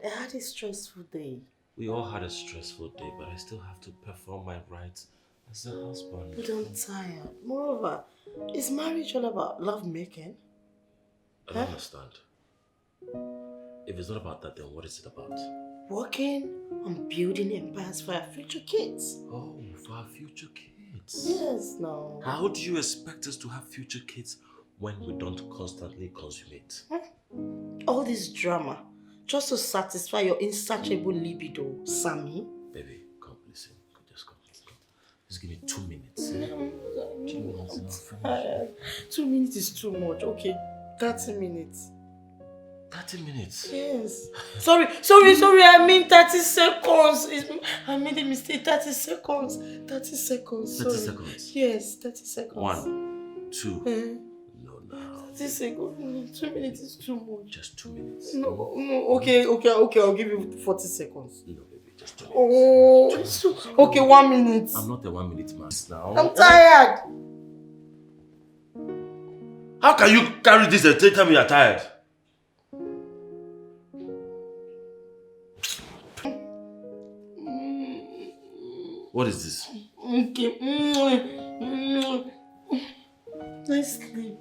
I had a stressful day. We all had a stressful day, but I still have to perform my rights as a husband. But I'm tired. Moreover, is marriage all about love making? I don't understand. If it's not about that, then what is it about? Working on building empires for our future kids. Oh, for our future kids. Yes, no. How do you expect us to have future kids when we don't constantly consummate? All this drama, just to satisfy your insatiable libido, Samy. Baby, come, listen. Just come. Just give me 2 minutes. 2 minutes and I'll finish. 2 minutes is too much. Okay, 30 minutes. 30 minutes? Yes. Sorry. I mean 30 seconds. I made a mistake. 30 seconds. 30 seconds. 30 seconds? Yes, 30 seconds. 1, 2. No, no. 30 seconds. 2 minutes is too much. Just 2 minutes. No. Okay. I'll give you 40 seconds. No, baby, just 2 minutes. Oh, it's too... Okay, 1 minute. I'm not a 1 minute man now. I'm tired. How can you carry this and tell me you're tired? What is this? Okay. Nice sleep.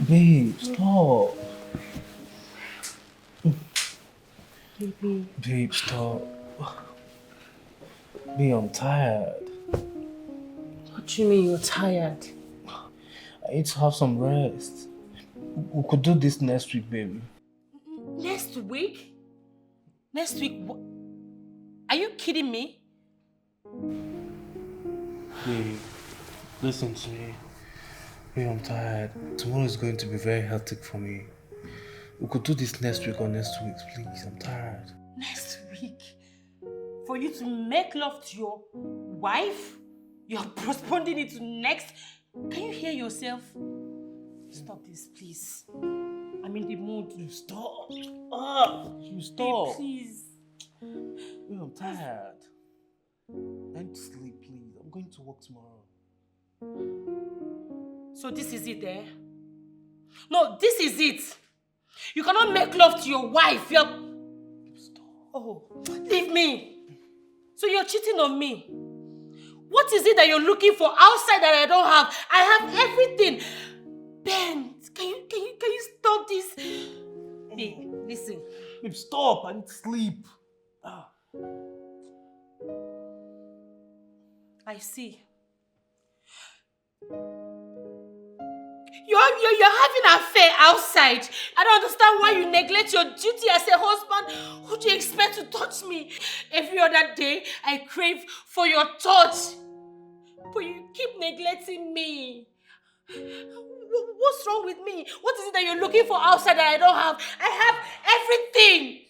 Babe, stop. Babe, stop. Babe, I'm tired. What do you mean you're tired? I need to have some rest. We could do this next week, baby. Next week? Next week? Are you kidding me? Babe, listen to me. Babe, I'm tired. Tomorrow is going to be very hectic for me. We could do this next week or next 2 weeks, please. I'm tired. Next week? For you to make love to your wife? You're postponing it to next? Can you hear yourself? Stop this, please. I'm in the mood. You stop. You stop. Please. Babe, I'm tired. I need to sleep, please. I'm going to work tomorrow. So this is it, eh? No, this is it. You cannot make love to your wife. Stop. Oh, leave me. So you're cheating on me. What is it that you're looking for outside that I don't have? I have everything. Ben, can you stop this? Babe, listen. Babe, stop. I need to sleep. I see. You're having an affair outside. I don't understand why you neglect your duty as a husband. Who do you expect to touch me? Every other day, I crave for your touch. But you keep neglecting me. What's wrong with me? What is it that you're looking for outside that I don't have? I have everything.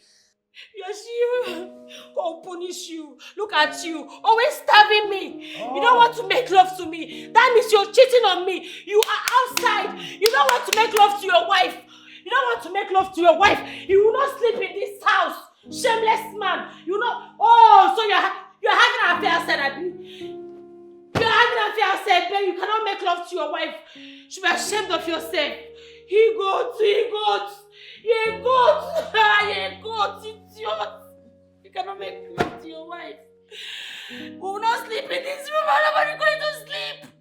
Yes, you. God punish you. Look at you. Always stabbing me. You don't want to make love to me. That means you're cheating on me. You are outside. You don't want to make love to your wife. You don't want to make love to your wife. You will not sleep in this house. Shameless man. You will not. Oh, so you're having an affair outside, Abi. You're having an affair outside, but you cannot make love to your wife. You should be ashamed of yourself. He goes, idiot. You cannot make love to your wife. We will not sleep in this room. Nobody going to sleep.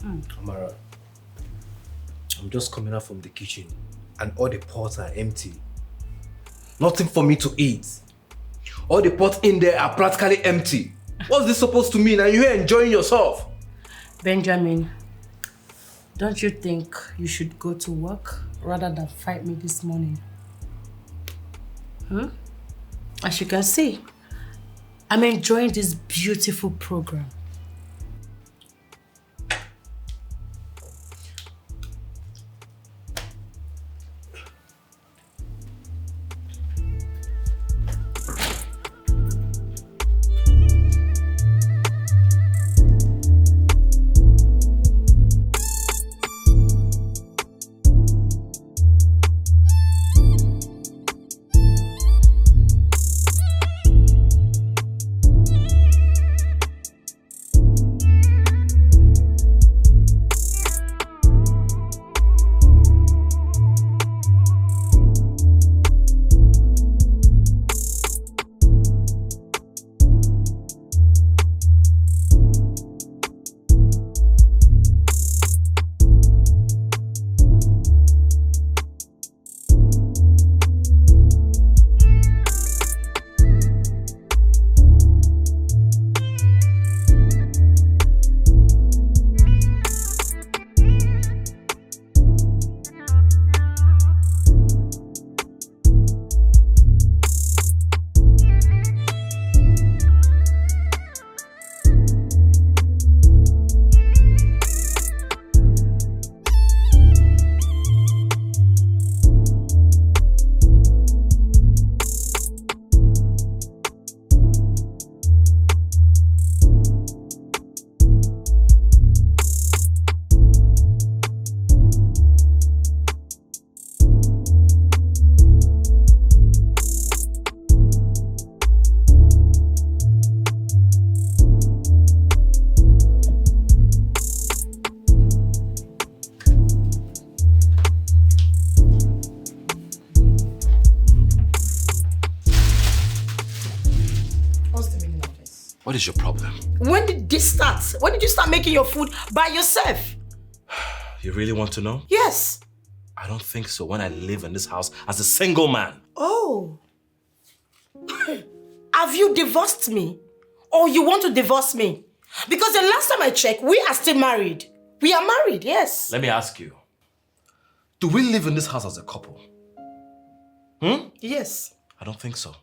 Amara, I'm just coming out from the kitchen and all the pots are empty. Nothing for me to eat. All the pots in there are practically empty. What's this supposed to mean? Are you here enjoying yourself? Benjamin, don't you think you should go to work rather than fight me this morning? As you can see, I'm enjoying this beautiful program. What is your problem? When did this start? When did you start making your food by yourself? You really want to know? Yes. I don't think so when I live in this house as a single man. Oh. Have you divorced me? Or you want to divorce me? Because the last time I checked, we are still married. We are married, yes. Let me ask you. Do we live in this house as a couple? Yes. I don't think so.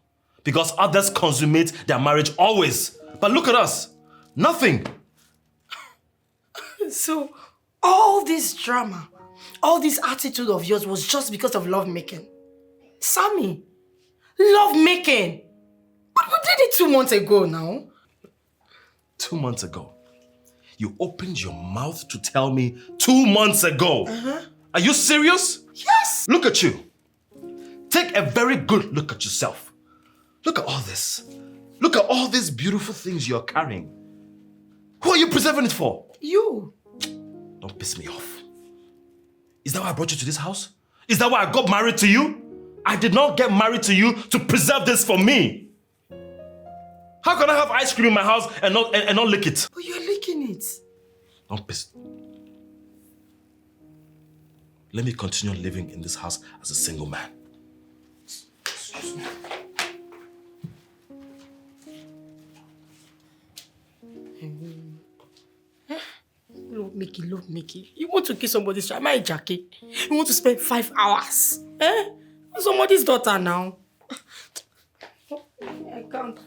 Because others consummate their marriage always. But look at us. Nothing. So, all this drama, all this attitude of yours was just because of lovemaking. Samy, lovemaking. But we did it 2 months ago now. 2 months ago? You opened your mouth to tell me 2 months ago? Are you serious? Yes. Look at you. Take a very good look at yourself. Look at all this. Look at all these beautiful things you're carrying. Who are you preserving it for? You. Don't piss me off. Is that why I brought you to this house? Is that why I got married to you? I did not get married to you to preserve this for me. How can I have ice cream in my house and not lick it? But you're licking it. Don't piss. Let me continue living in this house as a single man. Excuse me. Look, Mickey. You want to kiss somebody's child? Am I a Jackie? You want to spend 5 hours? Somebody's daughter now. I can't.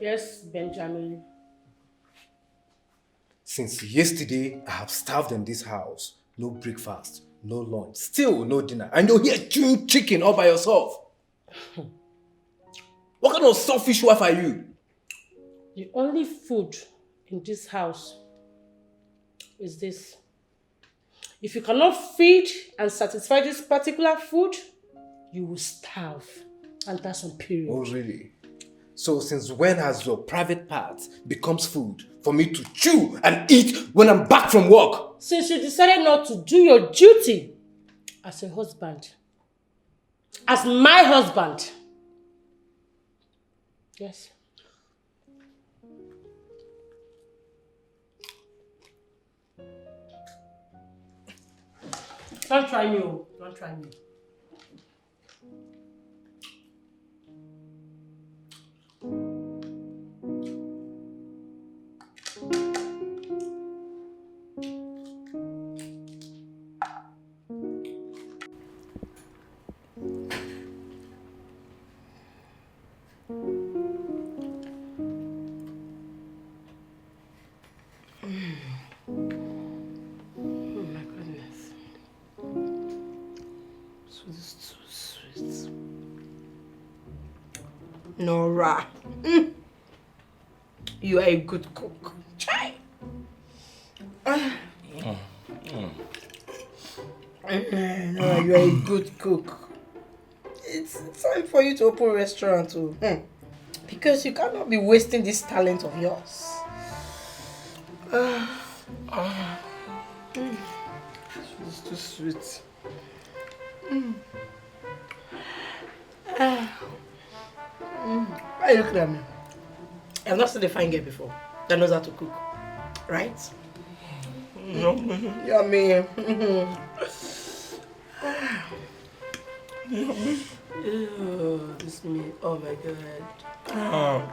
Yes, Benjamin. Since yesterday, I have starved in this house. No breakfast, no lunch, still no dinner. And you're here chewing chicken all by yourself. What kind of selfish wife are you? The only food in this house is this. If you cannot feed and satisfy this particular food, you will starve. And that's on period. Oh, really? So since when has your private part becomes food for me to chew and eat when I'm back from work? Since you decided not to do your duty as a husband, as my husband. Yes. Don't try me, oh. Don't try me. Nora. You are a good cook. Try. Nora, you are a good cook. It's time for you to open a restaurant too. Because you cannot be wasting this talent of yours. It's too sweet. Why are you looking at me? I've not seen a fine girl before that knows how to cook, right? Yummy. Yummy. Ew, this meat. Oh my god.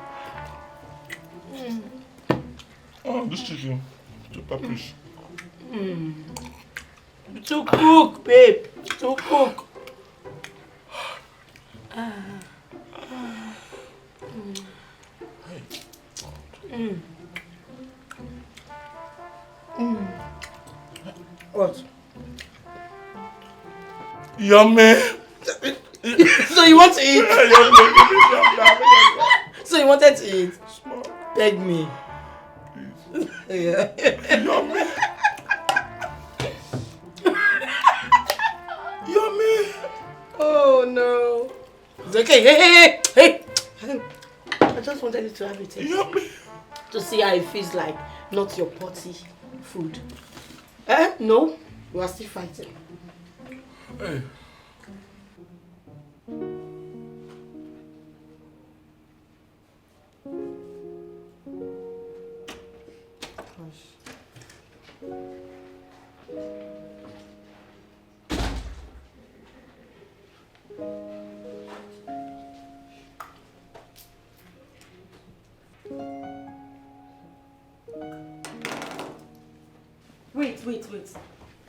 Oh, this chicken. Too peppish. To cook, babe. To cook. What? Yummy. So you want to eat? So you wanted to eat? Beg me. Yeah. Yummy. Yummy. Oh no. It's okay. Hey. I just wanted you to have it. Yummy. To see how it feels like, not your potty food. No, we are still fighting. Hey. Wait.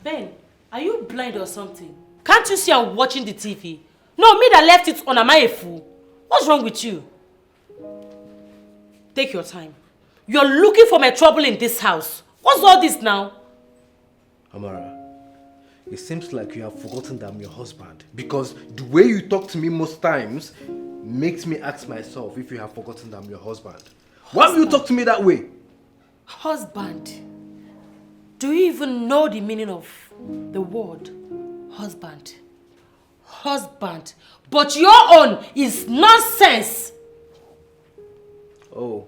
Ben, are you blind or something? Can't you see I'm watching the TV? No, me that left it on, am I a fool? What's wrong with you? Take your time. You're looking for my trouble in this house. What's all this now? Amara, it seems like you have forgotten that I'm your husband. Because the way you talk to me most times makes me ask myself if you have forgotten that I'm your husband. Why do you talk to me that way? Husband. Do you even know the meaning of the word husband? Husband. But your own is nonsense. Oh,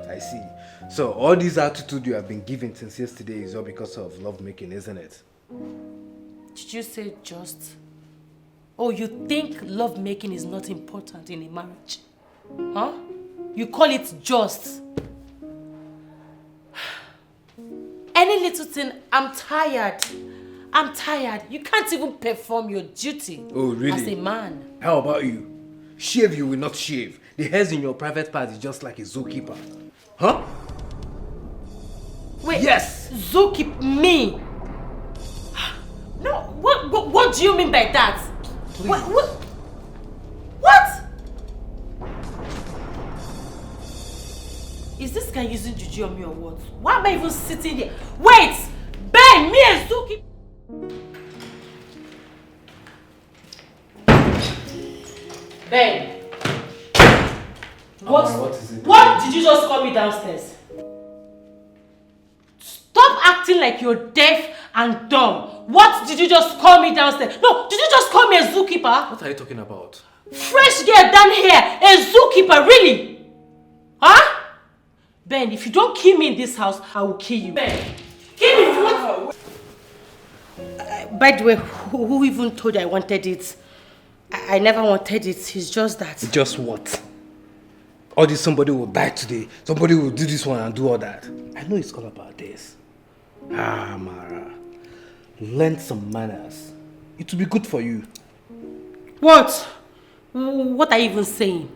I see. So all this attitude you have been giving since yesterday is all because of lovemaking, isn't it? Did you say just? Oh, you think lovemaking is not important in a marriage? Huh? You call it just? Any little thing, I'm tired. You can't even perform your duty. Oh, really? As a man. How about you? Shave you will not shave. The hairs in your private part is just like a zookeeper. Huh? Wait. Yes! Zookeep me? No, what do you mean by that? Please. What? Is this guy using juju on me or what? Why am I even sitting here? Wait! Ben, me and Zuki. Ben. What is it? What did you just call me downstairs? Stop acting like you're deaf and dumb. What did you just call me downstairs? No, did you just call me a zookeeper? What are you talking about? Fresh girl down here, a zookeeper, really? Huh? Ben, if you don't kill me in this house, I will kill you. Ben, kill me if you want. By the way, who even told you I wanted it? I never wanted it. It's just that. Just what? All this somebody will die today. Somebody will do this one and do all that. I know it's all about this. Ah, Mara. Learn some manners. It will be good for you. What? What are you even saying?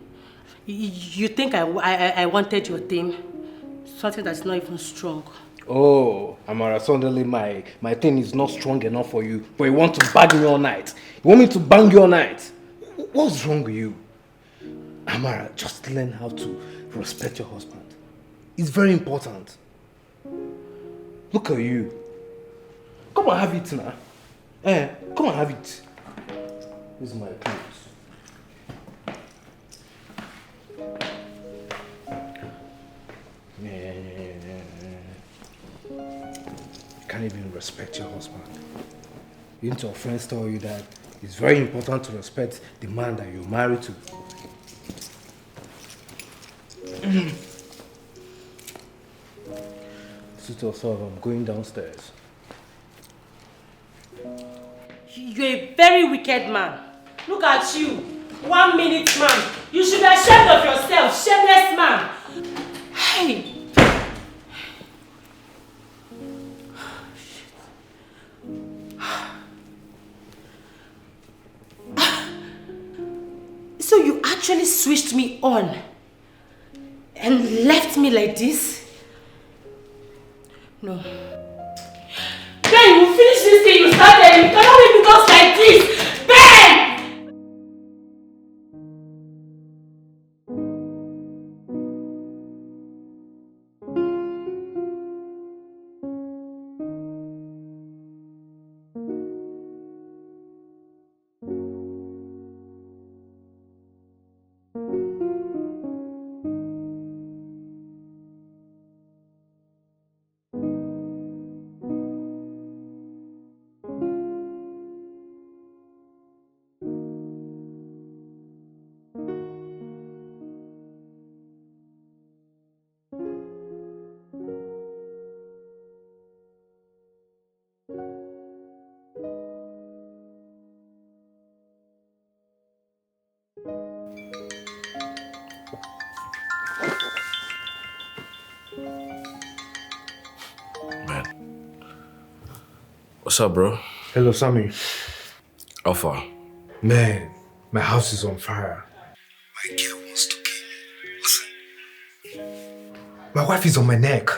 You think I wanted your thing? Something that's not even strong. Oh, Amara, suddenly my thing is not strong enough for you. But you want to bang me all night. You want me to bang you all night? What's wrong with you? Amara, just learn how to respect your husband. It's very important. Look at you. Come and have it now. Come and have it. This is my clothes. Can't even respect your husband. Didn't your friends tell you that it's very important to respect the man that you're married to? Suit yourself, I'm going downstairs. You're a very wicked man. Look at you. 1 minute man. You should be ashamed of yourself, shameless man. Hey. So you actually switched me on and left me like this? No. Ben, you finish this thing you started. You cannot leave because like this. Ben! What's up, bro? Hello, Samy. How far? Man, my house is on fire. My girl wants to kill me. Listen. My wife is on my neck.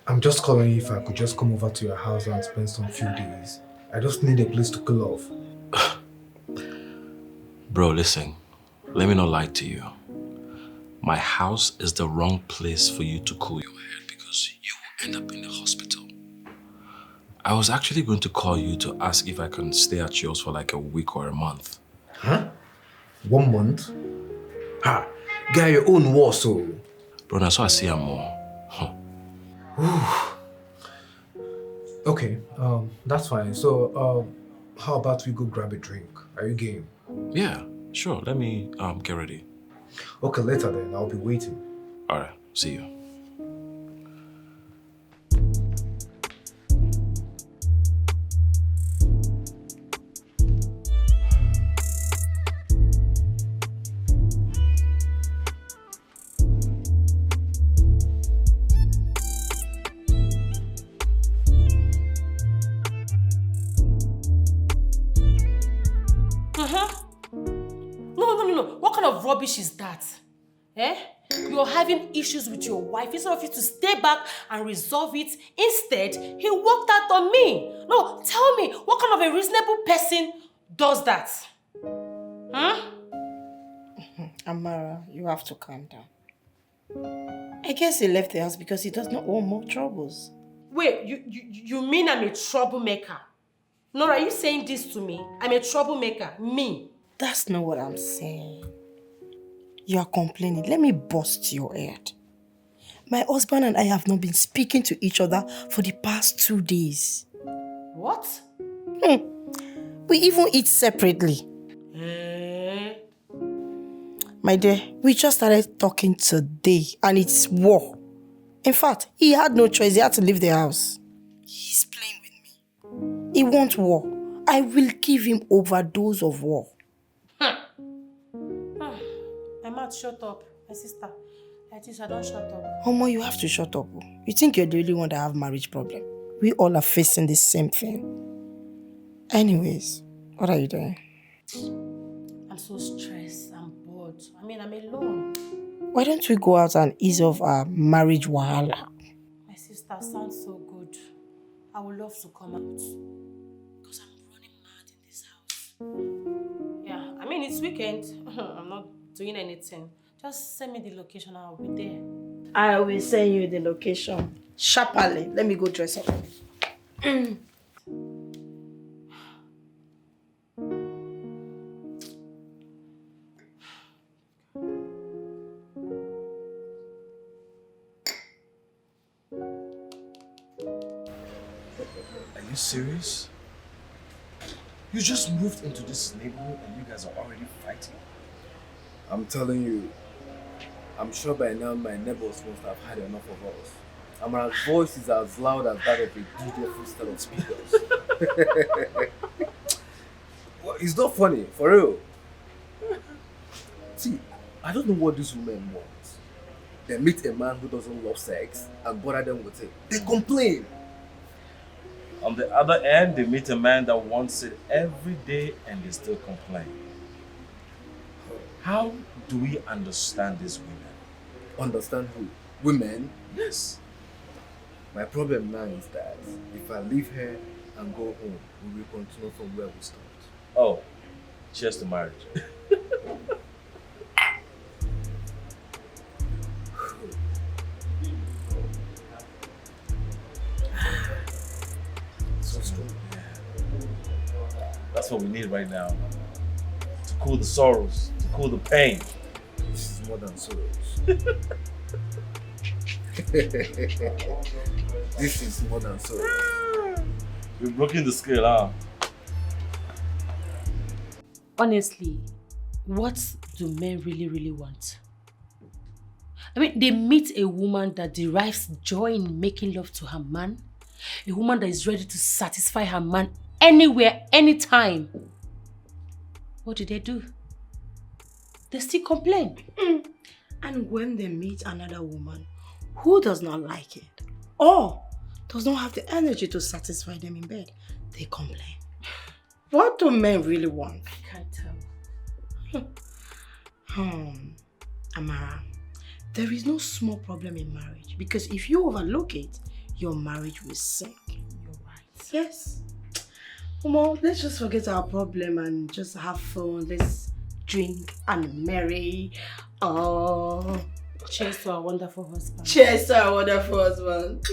I'm just calling you if I could just come over to your house and spend some few days. I just need a place to cool off. Bro, listen. Let me not lie to you. My house is the wrong place for you to cool your head because you will end up in the hospital. I was actually going to call you to ask if I can stay at yours for like a week or a month. Huh? 1 month? Ha! Get your own war, so. Bro, that's why I see I'm more. Okay, that's fine. So, how about we go grab a drink? Are you game? Yeah, sure. Let me get ready. Okay, later then. I'll be waiting. Alright, see you. No. What kind of rubbish is that? Eh? You're having issues with your wife. Instead of you to stay back and resolve it, instead, he walked out on me. No, tell me, what kind of a reasonable person does that? Huh? Amara, you have to calm down. I guess he left the house because he does not want more troubles. Wait, you mean I'm a troublemaker? Nora, are you saying this to me? I'm a troublemaker. Me? That's not what I'm saying. You are complaining. Let me bust your head. My husband and I have not been speaking to each other for the past 2 days. What? We even eat separately. Eh? My dear, we just started talking today and it's war. In fact, he had no choice. He had to leave the house. He's playing with me. He wants war. I will give him overdose of war. My mouth shut up, my sister. Like this, I don't shut up. Omo, you have to shut up. You think you're the only one that have marriage problem? We all are facing the same thing. Anyways, what are you doing? I'm so stressed. I'm bored. I mean, I'm alone. Why don't we go out and ease off our marriage wahala? My sister sounds so good. I would love to come out. Because I'm running mad in this house. Yeah, I mean, it's weekend. I'm not doing anything. Just send me the location and I'll be there. I will send you the location. Sharply. Let me go dress up. Are you serious? You just moved into this neighborhood and you guys are already fighting? I'm telling you, I'm sure by now my neighbors must have had enough of us. Amara's voice is as loud as that of a DJ full set of speakers. Well, it's not funny, for real. See, I don't know what these women want. They meet a man who doesn't love sex and bother them with it. They complain. On the other end, they meet a man that wants it every day and they still complain. How do we understand these women? Understand who? Women? Yes. My problem now is that if I leave here and go home, we will continue from where we stopped. Oh, cheers to marriage. So strong. That's what we need right now. To cool the sorrows, to cool the pain. This is more than sorrows. This is more than sorrows. We're broken the scale, huh? Honestly, what do men really want? I mean, they meet a woman that derives joy in making love to her man, a woman that is ready to satisfy her man anywhere, anytime. What do? They still complain. And when they meet another woman who does not like it or does not have the energy to satisfy them in bed, they complain. What do men really want? I can't tell. Amara, there is no small problem in marriage because if you overlook it, your marriage will sink. You're right. Yes. Omo, let's just forget our problem and just have fun. Let's drink and marry. Oh. Cheers to our wonderful husband. Cheers to our wonderful husband.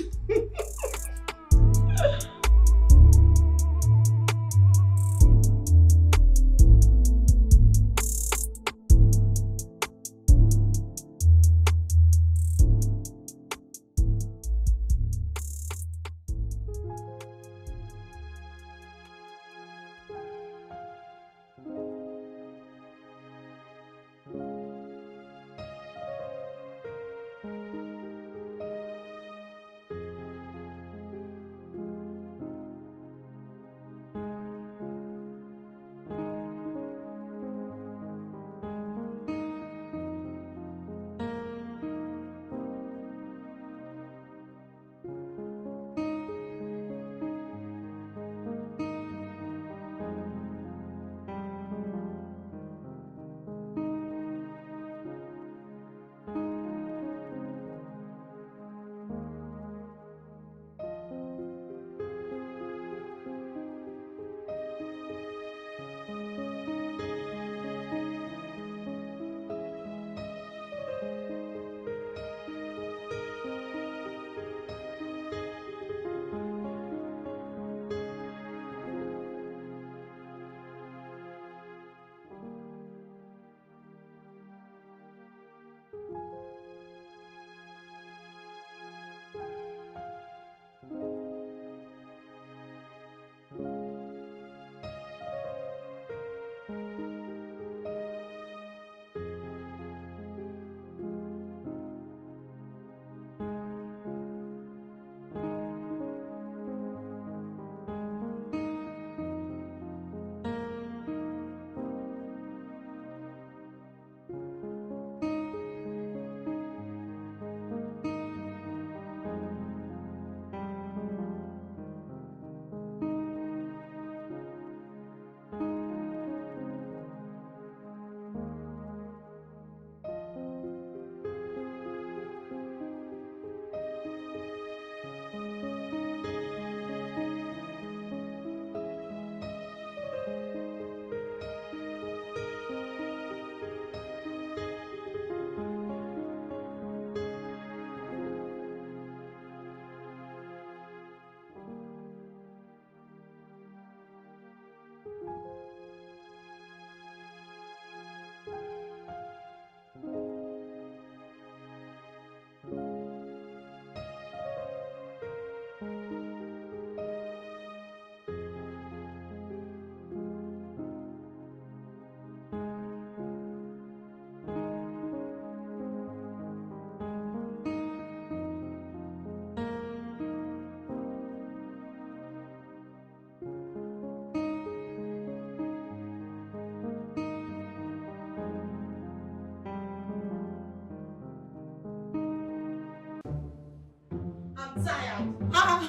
I'm tired.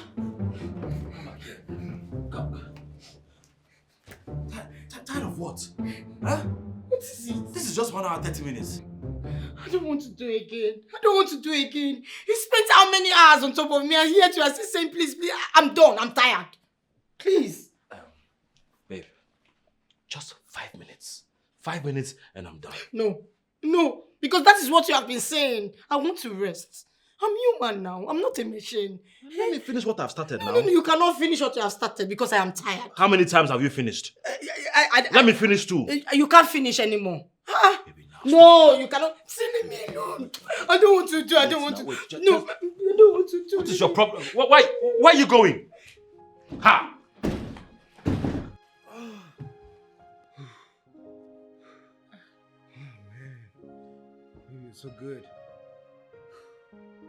Come back here. Come. Tired of what? Huh? What is it? This is just 1 hour 30 minutes. I don't want to do it again. I don't want to do it again. You spent how many hours on top of me, and yet you are still saying, please, please. I'm done. I'm tired. Please. Babe, just 5 minutes. 5 minutes and I'm done. No, because that is what you have been saying. I want to rest. I'm human now. I'm not a machine. Let me finish what I've started now. No, you cannot finish what you have started because I am tired. How many times have you finished? Let me finish too. You can't finish anymore. Baby, now No, you cannot. Leave me alone. I don't want to do. I don't want to. Wait, No, I don't want to do. What is your problem? Why are you going? Ha! You're so good.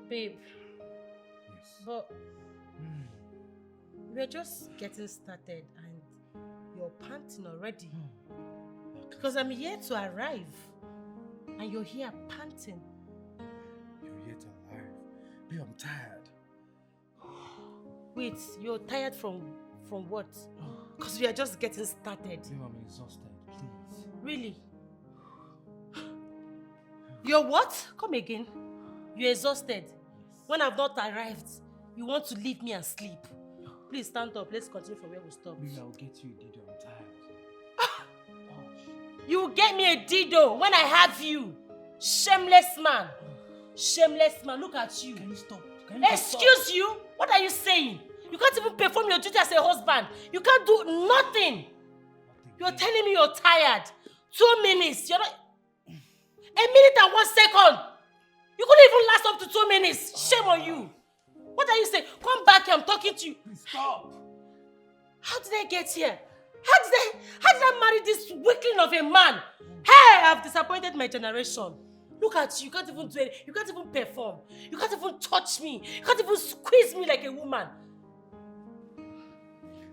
Babe, Yes. but we're just getting started and you're panting already. Because I'm here to arrive and you're here panting. You're yet alive. Babe, I'm tired. Wait, you're tired from what? Because we are just getting started. Babe, I'm exhausted. Please. Really? You're what? Come again. You're exhausted. When I've not arrived, you want to leave me and sleep. Please stand up. Let's continue from where we stopped. Babe, I'll get you a dido. I'm tired. You will get me a dido when I have you. Shameless man. Shameless man. Look at you. Can you stop? Excuse you? What are you saying? You can't even perform your duty as a husband. You can't do nothing. You're telling me you're tired. 2 minutes. You're not... A minute and 1 second. You couldn't even last up to 2 minutes. Shame on you. What are you saying? Come back here. I'm talking to you. Please stop. How did I get here? How did I marry this weakling of a man? Hey, I've disappointed my generation. Look at you. You can't even do it. You can't even perform. You can't even touch me. You can't even squeeze me like a woman.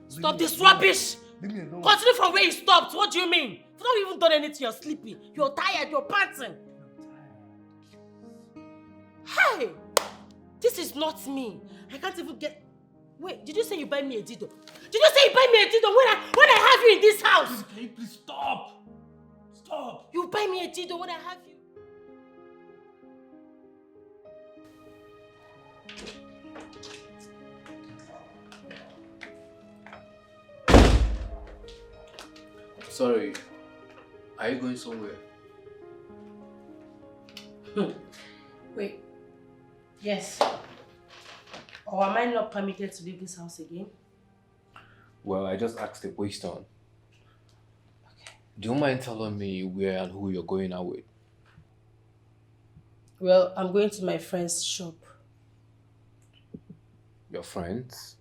Stop this rubbish. Leave me alone. Continue from where you stopped. What do you mean? You've not even done anything. You're sleepy. You're tired. You're panting. Hey, this is not me. I can't even get... Wait, did you say you buy me a dido? Did you say you buy me a dido when I have you in this house? Can you please stop? Stop. You buy me a dido when I have you? Sorry, are you going somewhere? Wait. Yes. Or am I not permitted to leave this house again? Well, I just asked a question. Okay. Do you mind telling me where and who you're going out with? Well, I'm going to my friend's shop. Your friends?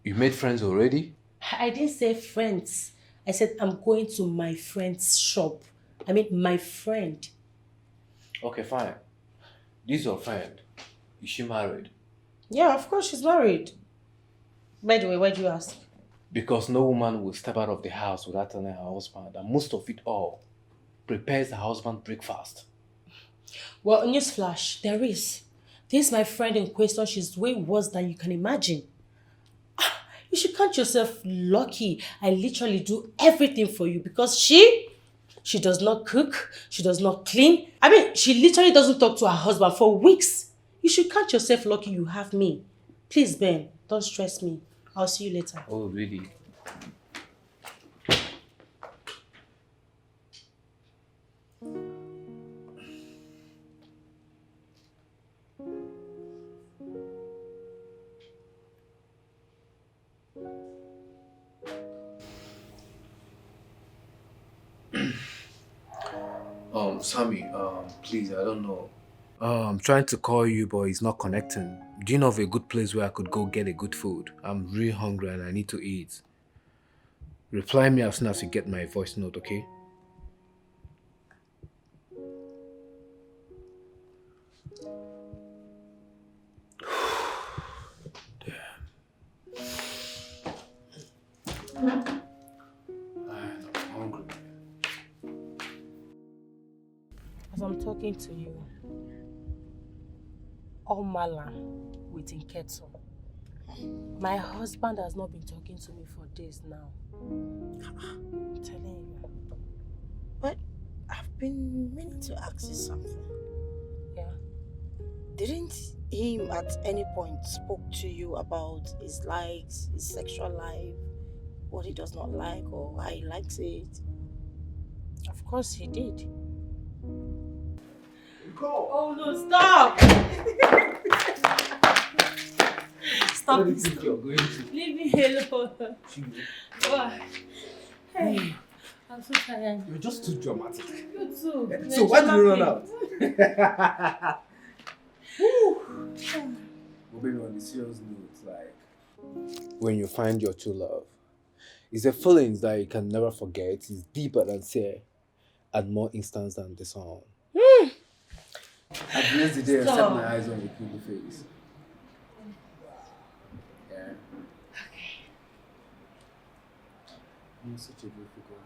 You made friends already? I didn't say friends. I said I'm going to my friend's shop. I mean my friend. Okay, fine. This is your friend. Is she married? Yeah, of course she's married. By the way, why do you ask? Because no woman will step out of the house without telling her husband, and most of it all prepares her husband breakfast. Well, newsflash, there is. This is my friend in question. She's way worse than you can imagine. You should count yourself lucky. I literally do everything for you because she does not cook. She does not clean. I mean, she literally doesn't talk to her husband for weeks. You should count yourself lucky you have me. Please, Ben, don't stress me. I'll see you later. Oh, really? Samy, please, I don't know. I'm trying to call you, but it's not connecting. Do you know of a good place where I could go get a good food? I'm really hungry and I need to eat. Reply me as soon as you get my voice note, okay? I'm hungry. As I'm talking to you, Omala with Nketo. My husband has not been talking to me for days now. I'm telling you. But I've been meaning to ask you something. Yeah. Didn't him at any point spoke to you about his likes, his sexual life, what he does not like or how he likes it? Of course he did. Go. Oh no, stop! Stop Where do you it. think you're going to? Leave me alone. Oh. Hey, I'm so tired. You're just too dramatic. You too. So why did you run out? But baby, on the serious note, like when you find your true love, it's a feeling that you can never forget. It's deeper than say, and more instant than the song. At the end of the day, I set my eyes on your pretty face. Yeah. Okay. You're such a beautiful girl.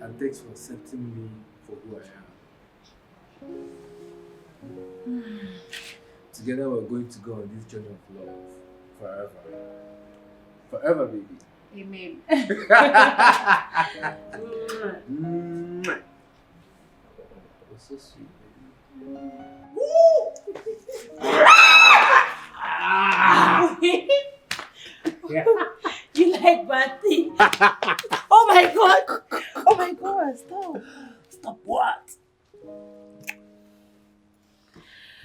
And thanks for accepting me for who I am. Together we're going to go on this journey of love forever. Forever, baby. Amen. You're so sweet, baby. You like bad things? Oh my god! Oh my god, stop. Stop what?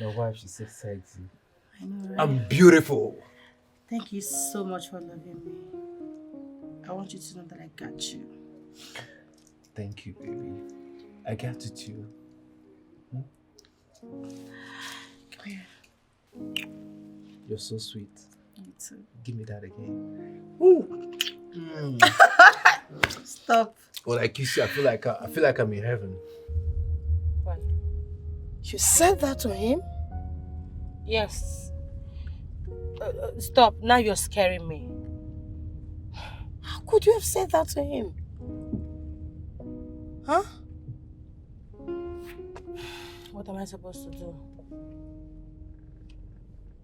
My wife, she's so sexy. I know, right? I'm beautiful. Thank you so much for loving me. I want you to know that I got you. Thank you, baby. I got it too. Come here. You're so sweet. You too. Give me that again. Stop. When I kiss you, I feel like I'm in heaven. Why? You said that to him? Yes. Stop. Now you're scaring me. How could you have said that to him? Huh? What am I supposed to do?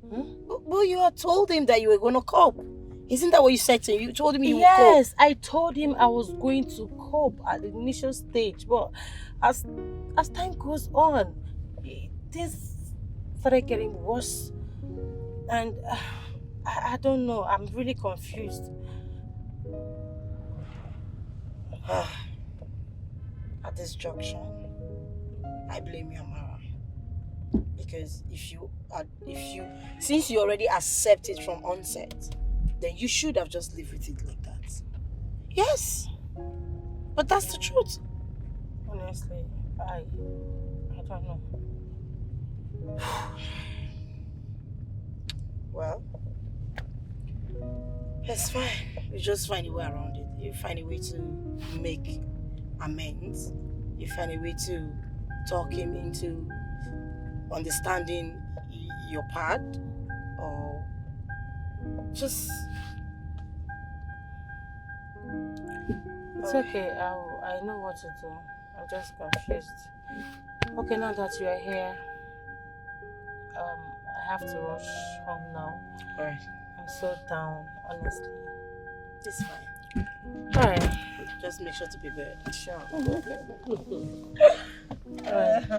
Well, you had told him that you were going to cope. Isn't that what you said to him? You told him you would cope. Yes, I told him I was going to cope at the initial stage, but as time goes on, things started getting worse, and I don't know. I'm really confused. At this junction, I blame you, Amara. Because since you already accept it from onset, then you should have just lived with it like that. Yes, but that's the truth. Honestly, I don't know. Well, it's fine. You just find a way around it. You find a way to make amends. You find a way to talk him into understanding your part, or just... It's okay. I know what to do. I'm just confused. Okay, now that you are here, I have to rush home now. Alright. I'm so down, honestly. It's fine. Alright. Just make sure to be good. Sure. Alright.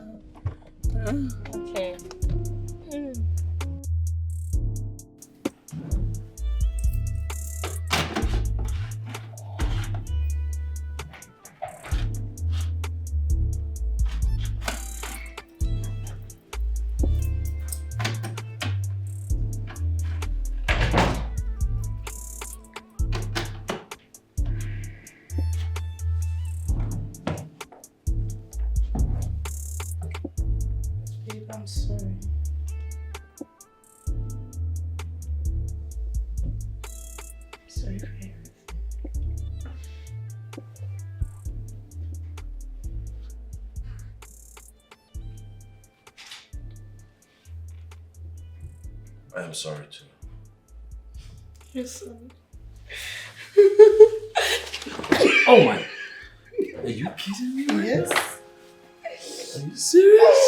Okay. I'm sorry. Sorry for everything. I am sorry too. You're sorry. Oh my! Are you kidding me? Yes. Are you serious?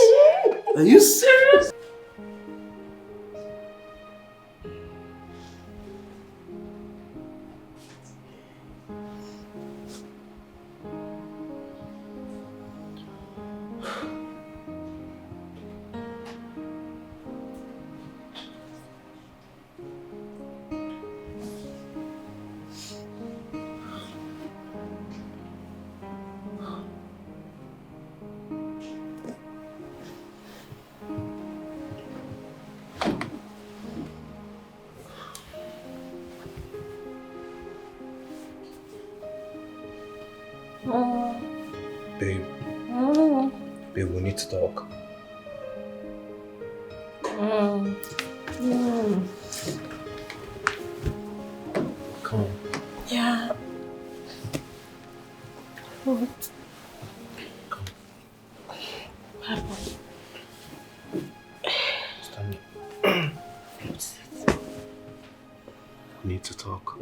Are you serious? Babe. Babe, we need to talk. Come on. Yeah. What? Come. What happened? Stand up. We need to talk.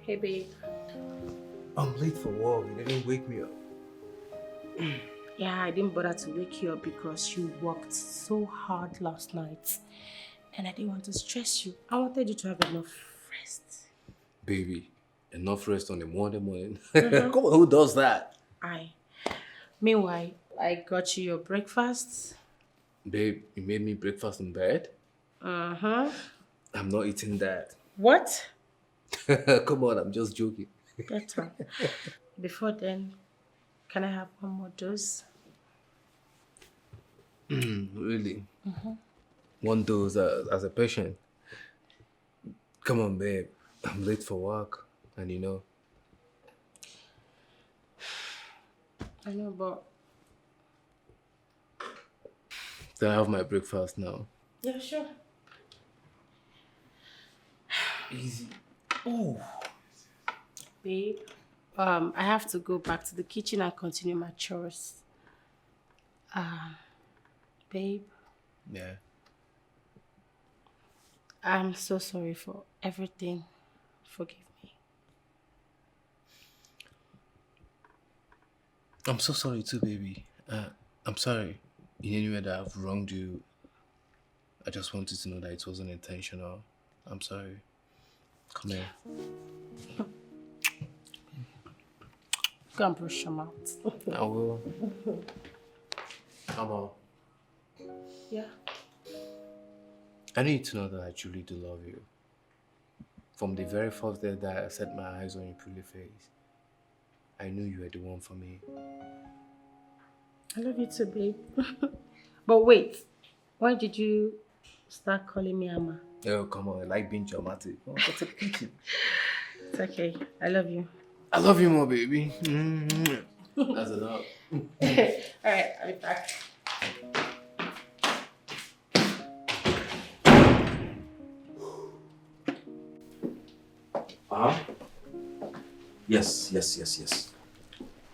Hey, babe. I'm late for work. You didn't wake me up. Yeah, I didn't bother to wake you up because you worked so hard last night. And I didn't want to stress you. I wanted you to have enough rest. Baby, enough rest on a Monday morning. Come on, who does that? Meanwhile, I got you your breakfast. Babe, you made me breakfast in bed? Uh-huh. I'm not eating that. What? Come on, I'm just joking. Better. Before then, can I have one more dose? Really? One dose as a patient? Come on, babe. I'm late for work, and you know. I know, but... Can I have my breakfast now? Yeah, sure. Easy. Oh. Babe, I have to go back to the kitchen and continue my chores. Babe, Yeah. I'm so sorry for everything. Forgive me. I'm so sorry too, baby. I'm sorry in any way that I've wronged you. I just wanted to know that it wasn't intentional. I'm sorry. Come here. Go and brush your mouth. I will. Come on. Yeah. I need to know that I truly do love you. From the very first day that I set my eyes on your pretty face, I knew you were the one for me. I love you too, babe. But wait, why did you start calling me Amma? Oh, come on. I like being dramatic. Oh, go to the kitchen. It's okay. I love you. I love you more, baby. That's enough. Alright, I'll be back. Yes.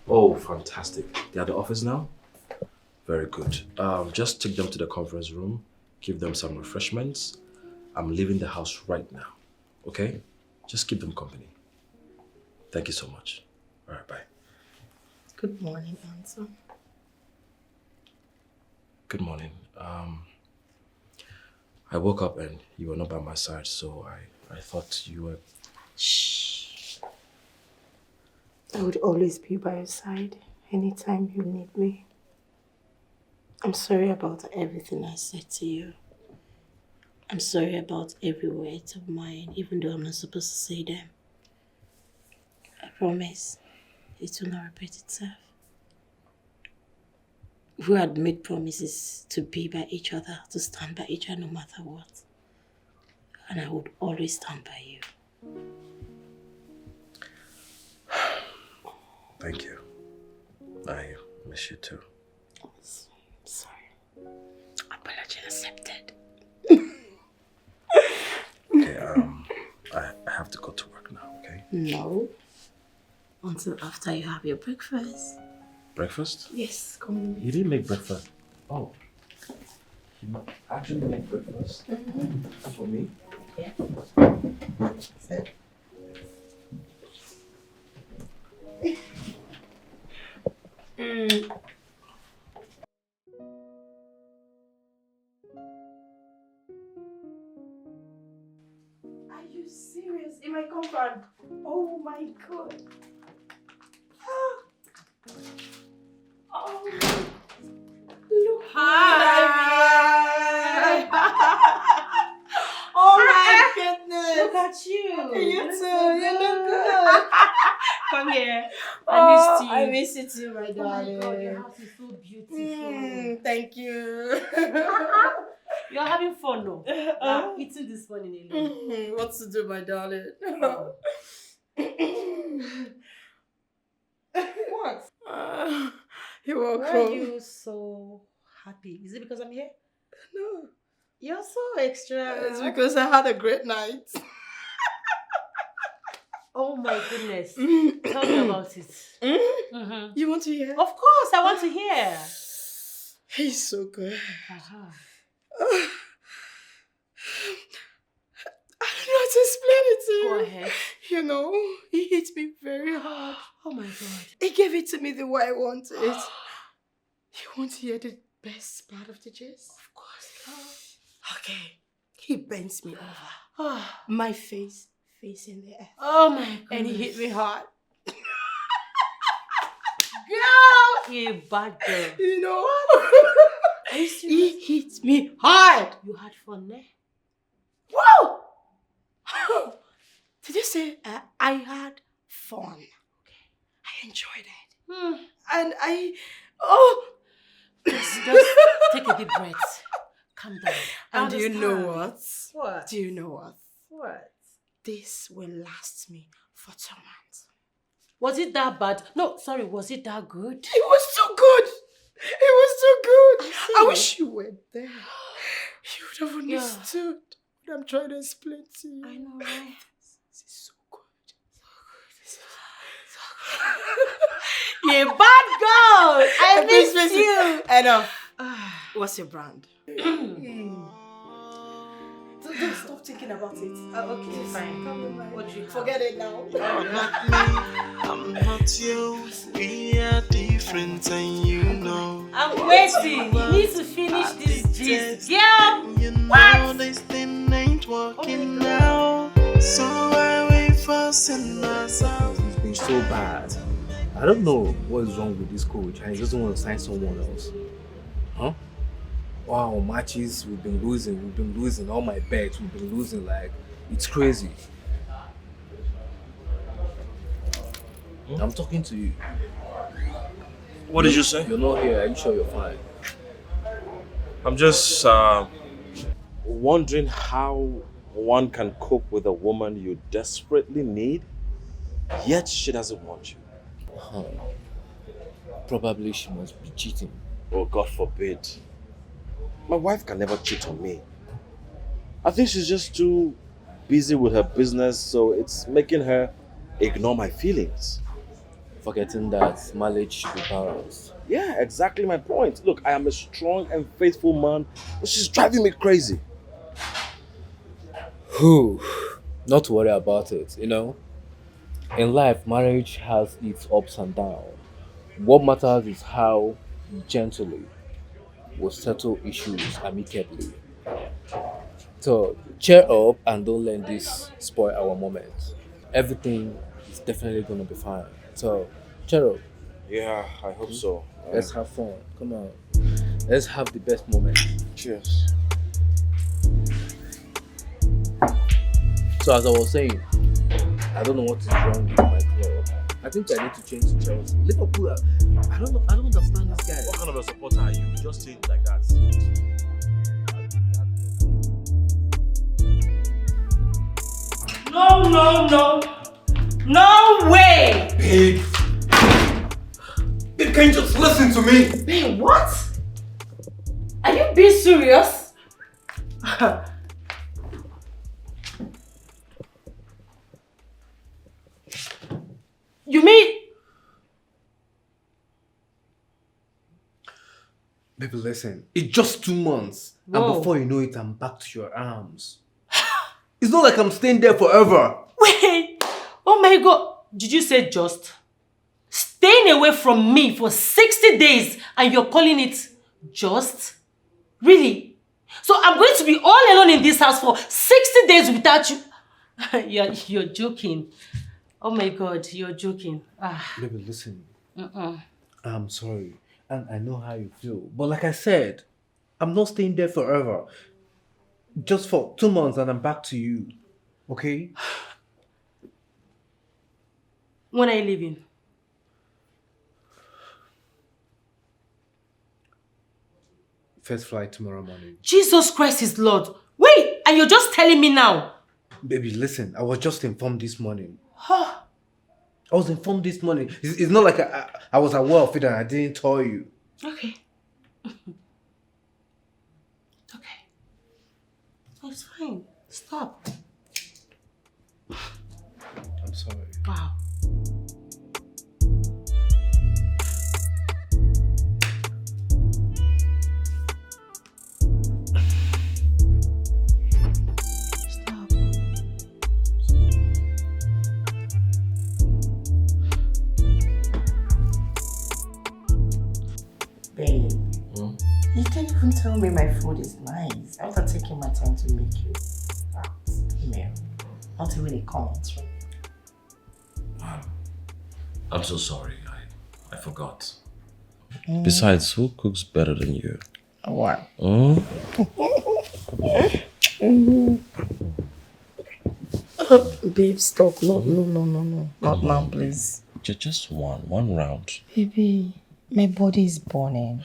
Oh, fantastic. They're at the office now? Very good. Just take them to the conference room, give them some refreshments. I'm leaving the house right now, okay? Just keep them company. Thank you so much. All right, bye. Good morning, Anson. Good morning. I woke up and you were not by my side, so I thought you were... Shh. I would always be by your side anytime you need me. I'm sorry about everything I said to you. I'm sorry about every word of mine, even though I'm not supposed to say them. I promise it will not repeat itself. We had made promises to be by each other, to stand by each other no matter what. And I would always stand by you. Thank you. I miss you too. Apology accepted. Okay, I have to go to work now, okay? No. Until after you have your breakfast. Breakfast? Yes, come. You didn't make breakfast. Oh. You actually make breakfast? For me? Yeah. Sit. Are you serious? In my compound? Oh my god. Oh, look. Hi. Oh my goodness. Look at you. You look too. so You look good. good. Come here. Oh, I missed you. I miss you too, my Oh my darling. God, your house is so beautiful. Thank you. You're having fun, no? You're eating this morning alone. What to do, my darling? What? You're welcome. Why are you so happy? Is it because I'm here? No, You're so extra. it's because I had a great night. Oh my goodness. Tell me about it. Mm-hmm. You want to hear? Of course, I want to hear. He's so good. Uh-huh. I don't know how to explain it to you. Go ahead. You know, he hit me very hard. Oh my God. He gave it to me the way I wanted. You want to hear the best part of the gist? Of course. Okay. He bends me over. My face facing the earth. Oh my God. And he hit me hard. Girl! You bad girl. You know? Are you serious? He hit me hard. You had fun there? Whoa! Did you say I had fun? Okay. I enjoyed it. And Just take a deep breath. Calm down. And do you know what? What? Do you know what? What? This will last me for 2 months. Was it that bad? No, sorry, was it that good? It was so good. It was so good. I see. wish you were there. You would have understood what I'm trying to explain to you. I know, right? This is so good. You bad girl! I miss you! Enough. What's your brand? Don't stop thinking about it. Okay, fine. What do you have? Forget it now. Not me, I'm not you. We are different, and you know. I'm waiting. You need to finish this gist. Girl! You know this thing ain't working now. So I wait for myself. He's been so bad. I don't know what is wrong with this coach and he doesn't want to sign someone else. Huh? Wow, matches, we've been losing all my bets, we've been losing, like, it's crazy. I'm talking to you. What did you say? You're not here, are you sure you're fine? I'm just wondering how one can cope with a woman you desperately need, yet she doesn't want you. Huh. Probably she must be cheating. Oh, God forbid. My wife can never cheat on me. I think she's just too busy with her business, so it's making her ignore my feelings. Forgetting that marriage should be balanced. Yeah, exactly my point. Look, I am a strong and faithful man, but she's driving me crazy. Whew. Not to worry about it, you know. In life, marriage has its ups and downs. What matters is how gently we settle issues amicably. So cheer up and don't let this spoil our moment. Everything is definitely gonna be fine. So cheer up. Yeah, I hope so. Let's have fun. Come on. Let's have the best moment. Cheers. So as I was saying, I don't know what is wrong with my club. I think I need to change to Chelsea. Liverpool, I don't understand this guy. What kind of a supporter are you? Just saying like that. No way! Babe! Babe, can you just listen to me? Babe, what? Are you being serious? You mean... Baby, listen. It's just 2 months. Whoa. And before you know it, I'm back to your arms. It's not like I'm staying there forever. Wait! Oh my God! Did you say just? Staying away from me for 60 days and you're calling it just? Really? So I'm going to be all alone in this house for 60 days without you? You're joking. Oh my God, you're joking. Baby, listen. I'm sorry. And I know how you feel. But like I said, I'm not staying there forever. Just for 2 months and I'm back to you. Okay? When are you leaving? First flight tomorrow morning. Jesus Christ is Lord. Wait, and you're just telling me now? Baby, listen. I was just informed this morning. I was informed this morning. It's not like I was aware of it and I didn't tell you. Okay. Okay. It's fine. Stop. I'm sorry. Wow. Stop. Babe, you can't even tell me my food is nice after taking my time to make you that meal. Not even a comment from you. I'm so sorry. I forgot. Besides, who cooks better than you? What? Babe, stop. No. Not now, please. Just one round. Baby, my body is burning.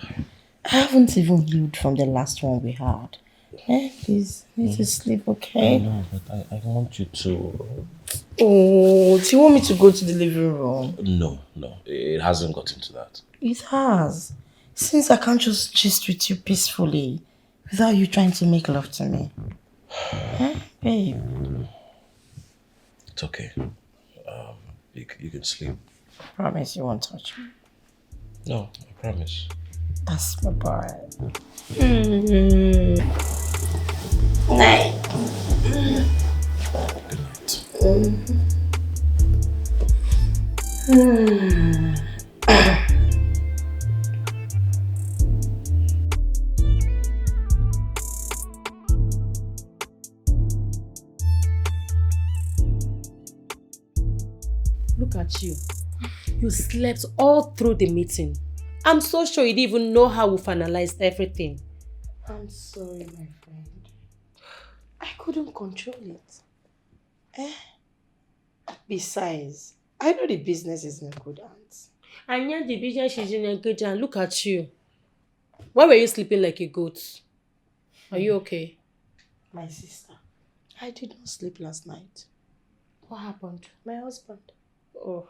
I haven't even healed from the last one we had. Please, I need to sleep, okay? No, but I want you to... Oh, do you want me to go to the living room? No, it hasn't gotten to that. It has. Since I can't just gist with you peacefully without you trying to make love to me. Babe? It's okay. You can sleep. I promise you won't touch me. No, I promise. That's my boy. Night. Good night. Look at you. You slept all through the meeting. I'm so sure you didn't even know how we finalized everything. I'm sorry, my friend. I couldn't control it. Besides, I know the business is in good hands. And yet the business is in a good hand. Look at you. Why were you sleeping like a goat? Are you okay? My sister, I did not sleep last night. What happened? My husband. Oh.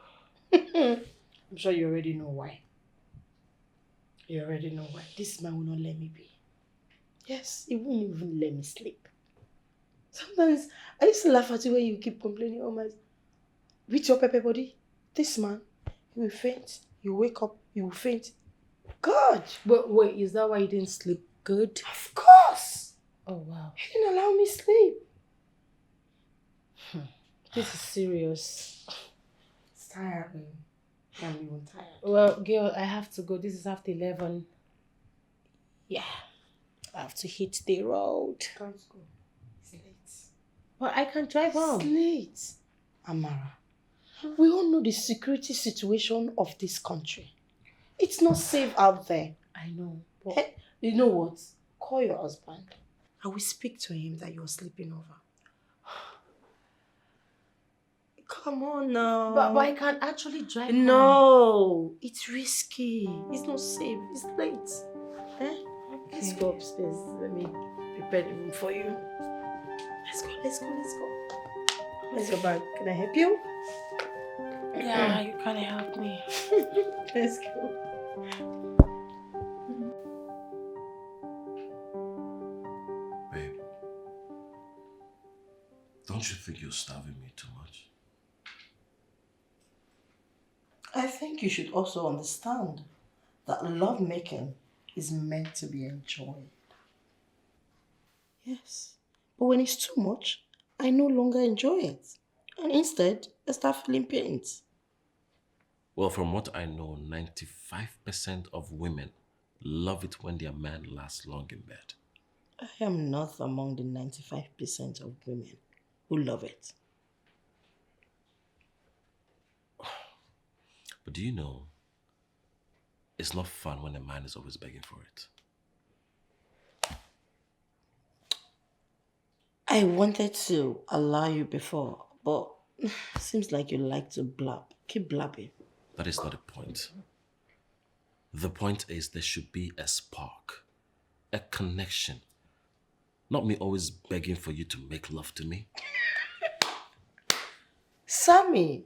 I'm sure you already know why. You already know why. This man will not let me be. Yes, he won't even let me sleep. Sometimes I used to laugh at you when you keep complaining, oh my, with your pepper body, this man, he will faint, you wake up, you will faint. God! But wait, is that why you didn't sleep good? Of course! Oh wow. He didn't allow me sleep. This is serious. It's tiring. I'm even tired. Well, girl, I have to go. This is after 11. Yeah. I have to hit the road. Can't go. It's late. But I can drive home. It's late. Amara, we all know the security situation of this country. It's not safe out there. I know. But You know what? Call your husband. I will speak to him that you're sleeping over. Come on now. but I can actually drive home. No, it's risky. It's not safe. It's late. Okay. Let's go upstairs. Let me prepare the room for you. Let's go. Let's go back. Can I help you? Yeah, you can help me. Let's go. Don't you think you're starving me too much? I think you should also understand that lovemaking is meant to be enjoyed. Yes, but when it's too much, I no longer enjoy it. And instead, I start feeling pains. Well, from what I know, 95% of women love it when their man lasts long in bed. I am not among the 95% of women who love it. But do you know, it's not fun when a man is always begging for it. I wanted to allow you before, but seems like you like to blab. Keep blabbing. That is not the point. The point is there should be a spark, a connection. Not me always begging for you to make love to me. Samy,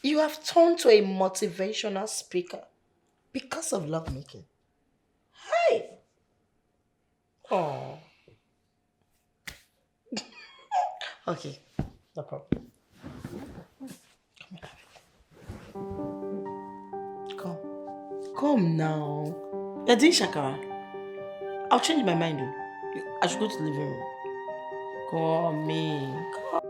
you have turned to a motivational speaker because of lovemaking. Hey! Oh. Okay, no problem. Come. Come now. You're doing shakara. I'll change my mind though. I should go to the living room. Come in. Come.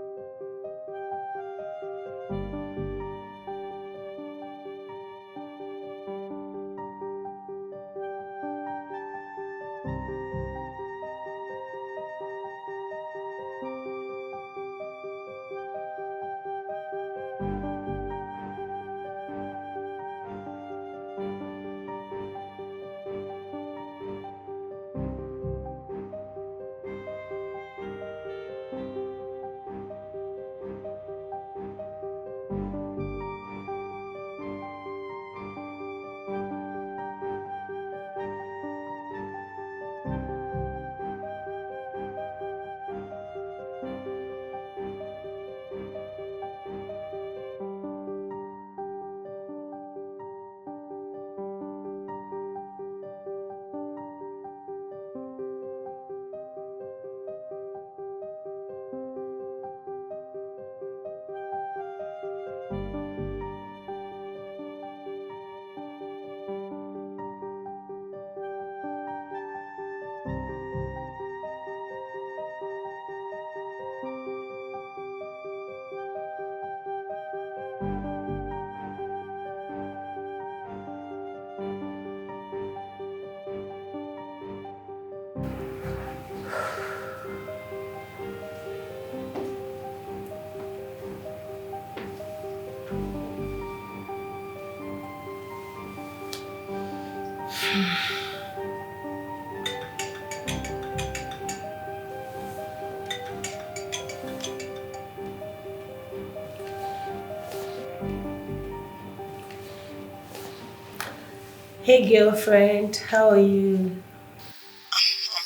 Hey girlfriend, how are you? I'm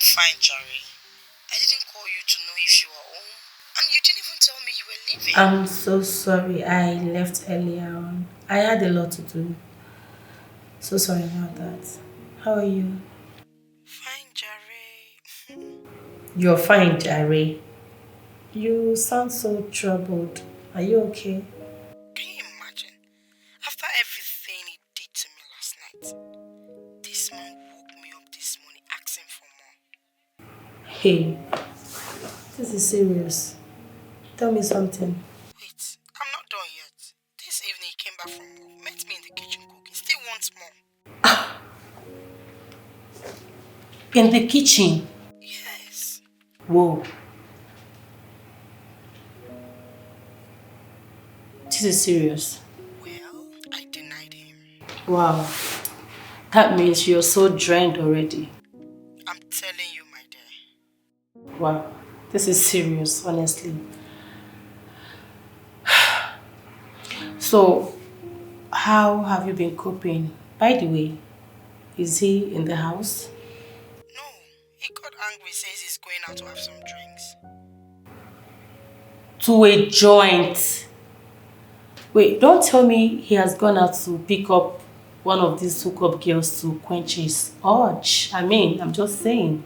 fine, Jerry. I didn't call you to know if you were home. And you didn't even tell me you were leaving. I'm so sorry I left earlier on. I had a lot to do. So sorry about that. How are you? Fine, Jerry. You're fine, Jerry. You sound so troubled. Are you okay? Can you imagine? After everything he did to me last night, this man woke me up this morning asking for more. Hey, this is serious. Tell me something. Wait, I'm not done yet. This evening he came back from work, met me in the kitchen cooking, still wants more. In the kitchen? Yes. Whoa. This is serious. Well, I denied him. Wow. That means you're so drained already. I'm telling you, my dear. Wow. This is serious, honestly. So, how have you been coping? By the way, is he in the house? No, he got angry, says he's going out to have some drinks. To a joint? Wait, don't tell me he has gone out to pick up one of these hookup girls to quench his urge. I mean, I'm just saying,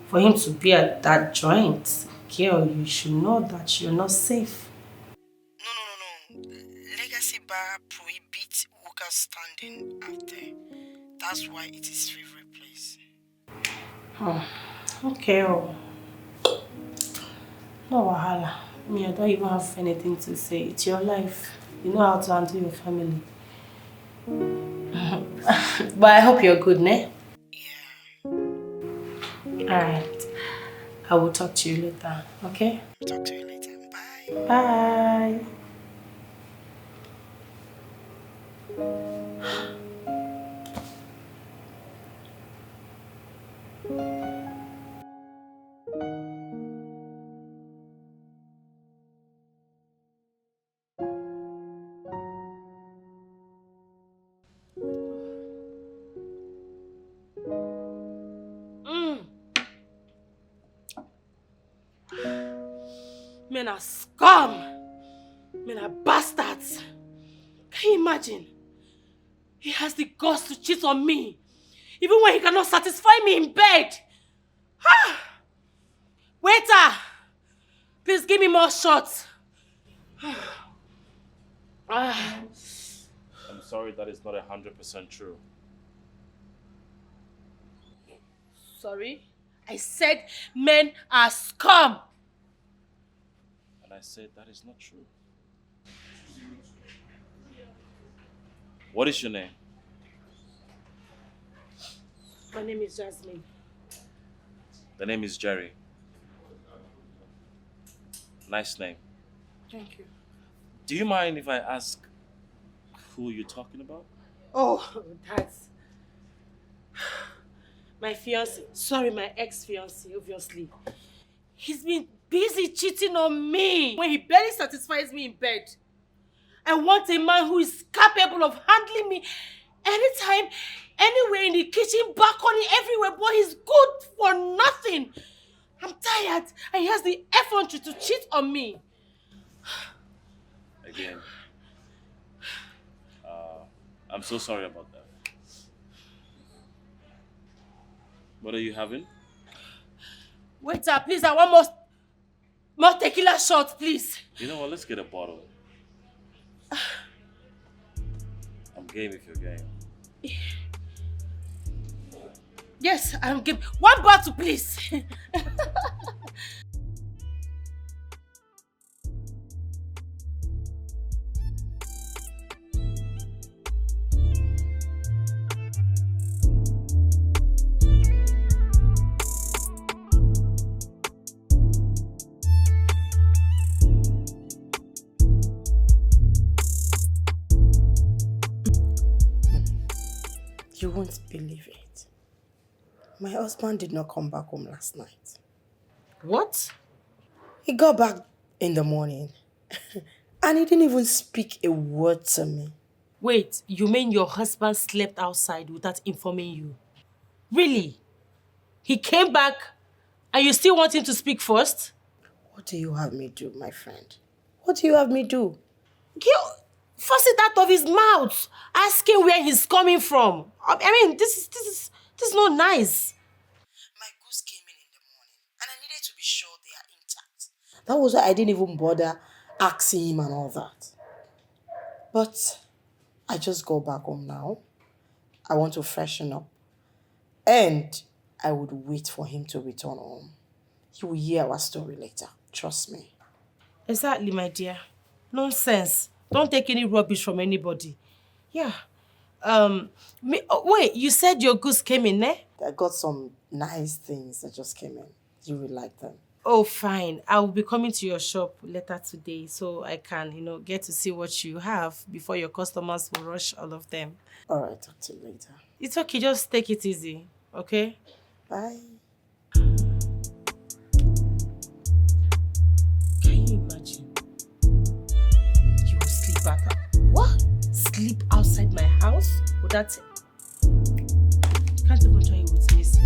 for him to be at that joint, Girl, you should know that you're not safe. No. Legacy bar prohibits workers standing out there. That's why it is favorite place. Oh, okay. Oh. No wahala. Me, I don't even have anything to say. It's your life. You know how to handle your family. But I hope you're good, ne? Yeah. Alright. I will talk to you later, okay? Talk to you later. Bye. Bye. Men are scum! Men are bastards! Can you imagine? He has the guts to cheat on me, even when he cannot satisfy me in bed. Ah! Waiter! Please give me more shots. Ah. I'm sorry, that is not 100% true. Sorry? I said men are scum! And I said that is not true. What is your name? My name is Jasmine. The name is Jerry. Nice name. Thank you. Do you mind if I ask who you're talking about? Oh, that's my fiancé. Sorry, my ex-fiancé, obviously. He's been busy cheating on me when he barely satisfies me in bed. I want a man who is capable of handling me anytime, anywhere, in the kitchen, balcony, everywhere, but he's good for nothing. I'm tired, and he has the effrontery to cheat on me. Again, I'm so sorry about that. What are you having? Waiter, please, I want more tequila shots, please. You know what, let's get a bottle. I'm game if you're game. Yes, I'm game. One bottle, please. You won't believe it. My husband did not come back home last night. What? He got back in the morning and he didn't even speak a word to me. Wait, you mean your husband slept outside without informing you? Really? He came back and you still want him to speak first? What do you have me do, my friend? What do you have me do? Force it out of his mouth. Ask him where he's coming from. I mean, this is not nice. My goods came in the morning and I needed to be sure they are intact. That was why I didn't even bother asking him and all that. But I just go back home now. I want to freshen up. And I would wait for him to return home. You will hear our story later. Trust me. Exactly, my dear. Nonsense. Don't take any rubbish from anybody. Yeah. Wait, you said your goods came in, eh? I got some nice things that just came in. You will like them. Oh, fine. I will be coming to your shop later today so I can, get to see what you have before your customers will rush all of them. All right, talk to you later. It's okay. Just take it easy, okay? Bye. Can you imagine? You will sleep what? Sleep outside my house? Would that... Can't even try it with me, sir.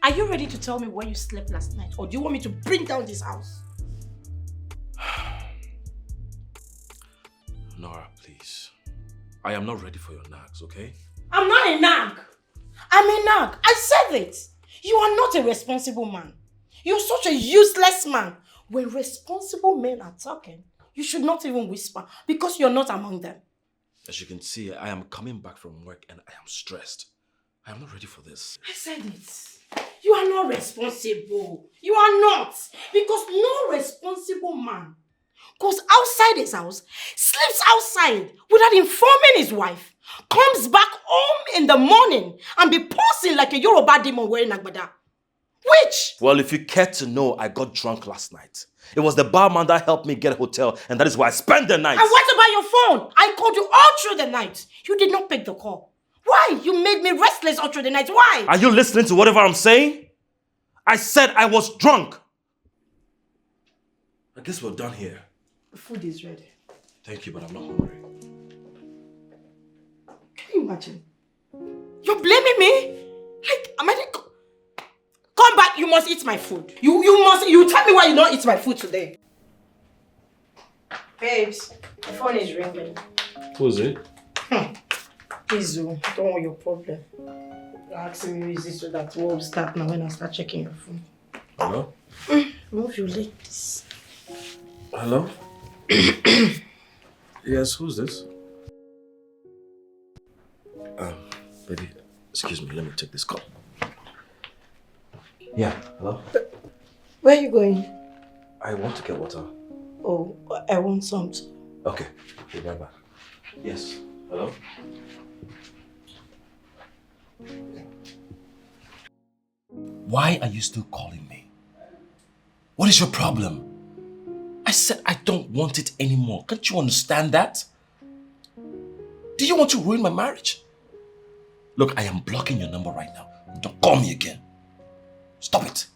Are you ready to tell me where you slept last night? Or do you want me to bring down this house? Nora, please. I am not ready for your nags, okay? I'm not a nag. I'm a nag. I said it. You are not a responsible man. You're such a useless man. When responsible men are talking, you should not even whisper because you're not among them. As you can see, I am coming back from work and I am stressed. I am not ready for this. I said it. You are not responsible. You are not. Because no responsible man goes outside his house, sleeps outside without informing his wife, comes back home in the morning and be posing like a Yoruba demon wearing agbada. Which? Well, if you care to know, I got drunk last night. It was the barman that helped me get a hotel, and that is where I spent the night. And what about your phone? I called you all through the night. You did not pick the call. Why? You made me restless all through the night. Why? Are you listening to whatever I'm saying? I said I was drunk. I guess we're done here. The food is ready. Thank you, but I'm not hungry. Can you imagine? You're blaming me? Like, am I the... Come back, you must eat my food. You tell me why you don't eat my food today. Babes, the phone is ringing. Who's it? Please, don't want your problem. You're asking me, is this so that what will start now when I start checking your phone? Hello? Move your leg, please. Hello? Yes, who's this? Baby, excuse me, let me take this call. Yeah, hello? Where are you going? I want to get water. Oh, I want some too. Okay, be right back. Yes, hello? Why are you still calling me? What is your problem? I said I don't want it anymore. Can't you understand that? Do you want to ruin my marriage? Look, I am blocking your number right now. Don't call me again. Stop it.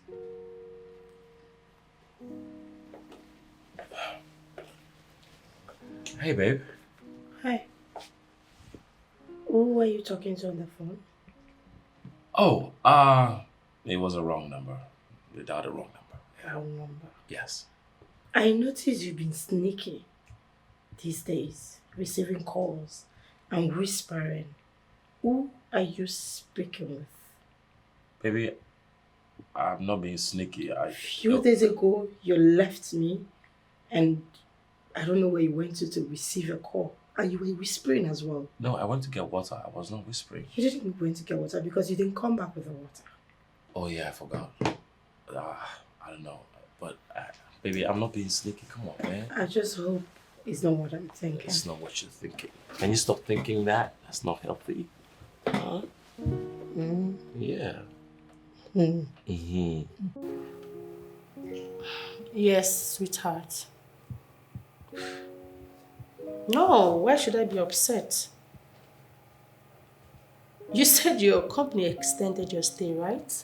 Hey, babe. Hi. Who are you talking to on the phone? Oh, it was a wrong number. You dialed the wrong number. Wrong number. Yes. I noticed you've been sneaky these days, receiving calls and whispering. Who are you speaking with? Baby, I'm not being sneaky. A few days ago, you left me and I don't know where you went to receive a call. And you were whispering as well. No, I went to get water. I was not whispering. You didn't go to get water because you didn't come back with the water. Oh yeah, I forgot. I don't know. But, baby, I'm not being sneaky. Come on, man. I just hope it's not what I'm thinking. It's not what you're thinking. Can you stop thinking that? That's not healthy. Huh? Mm. Yeah. Mm. Mm-hmm. Yes, sweetheart. No, why should I be upset? You said your company extended your stay, right?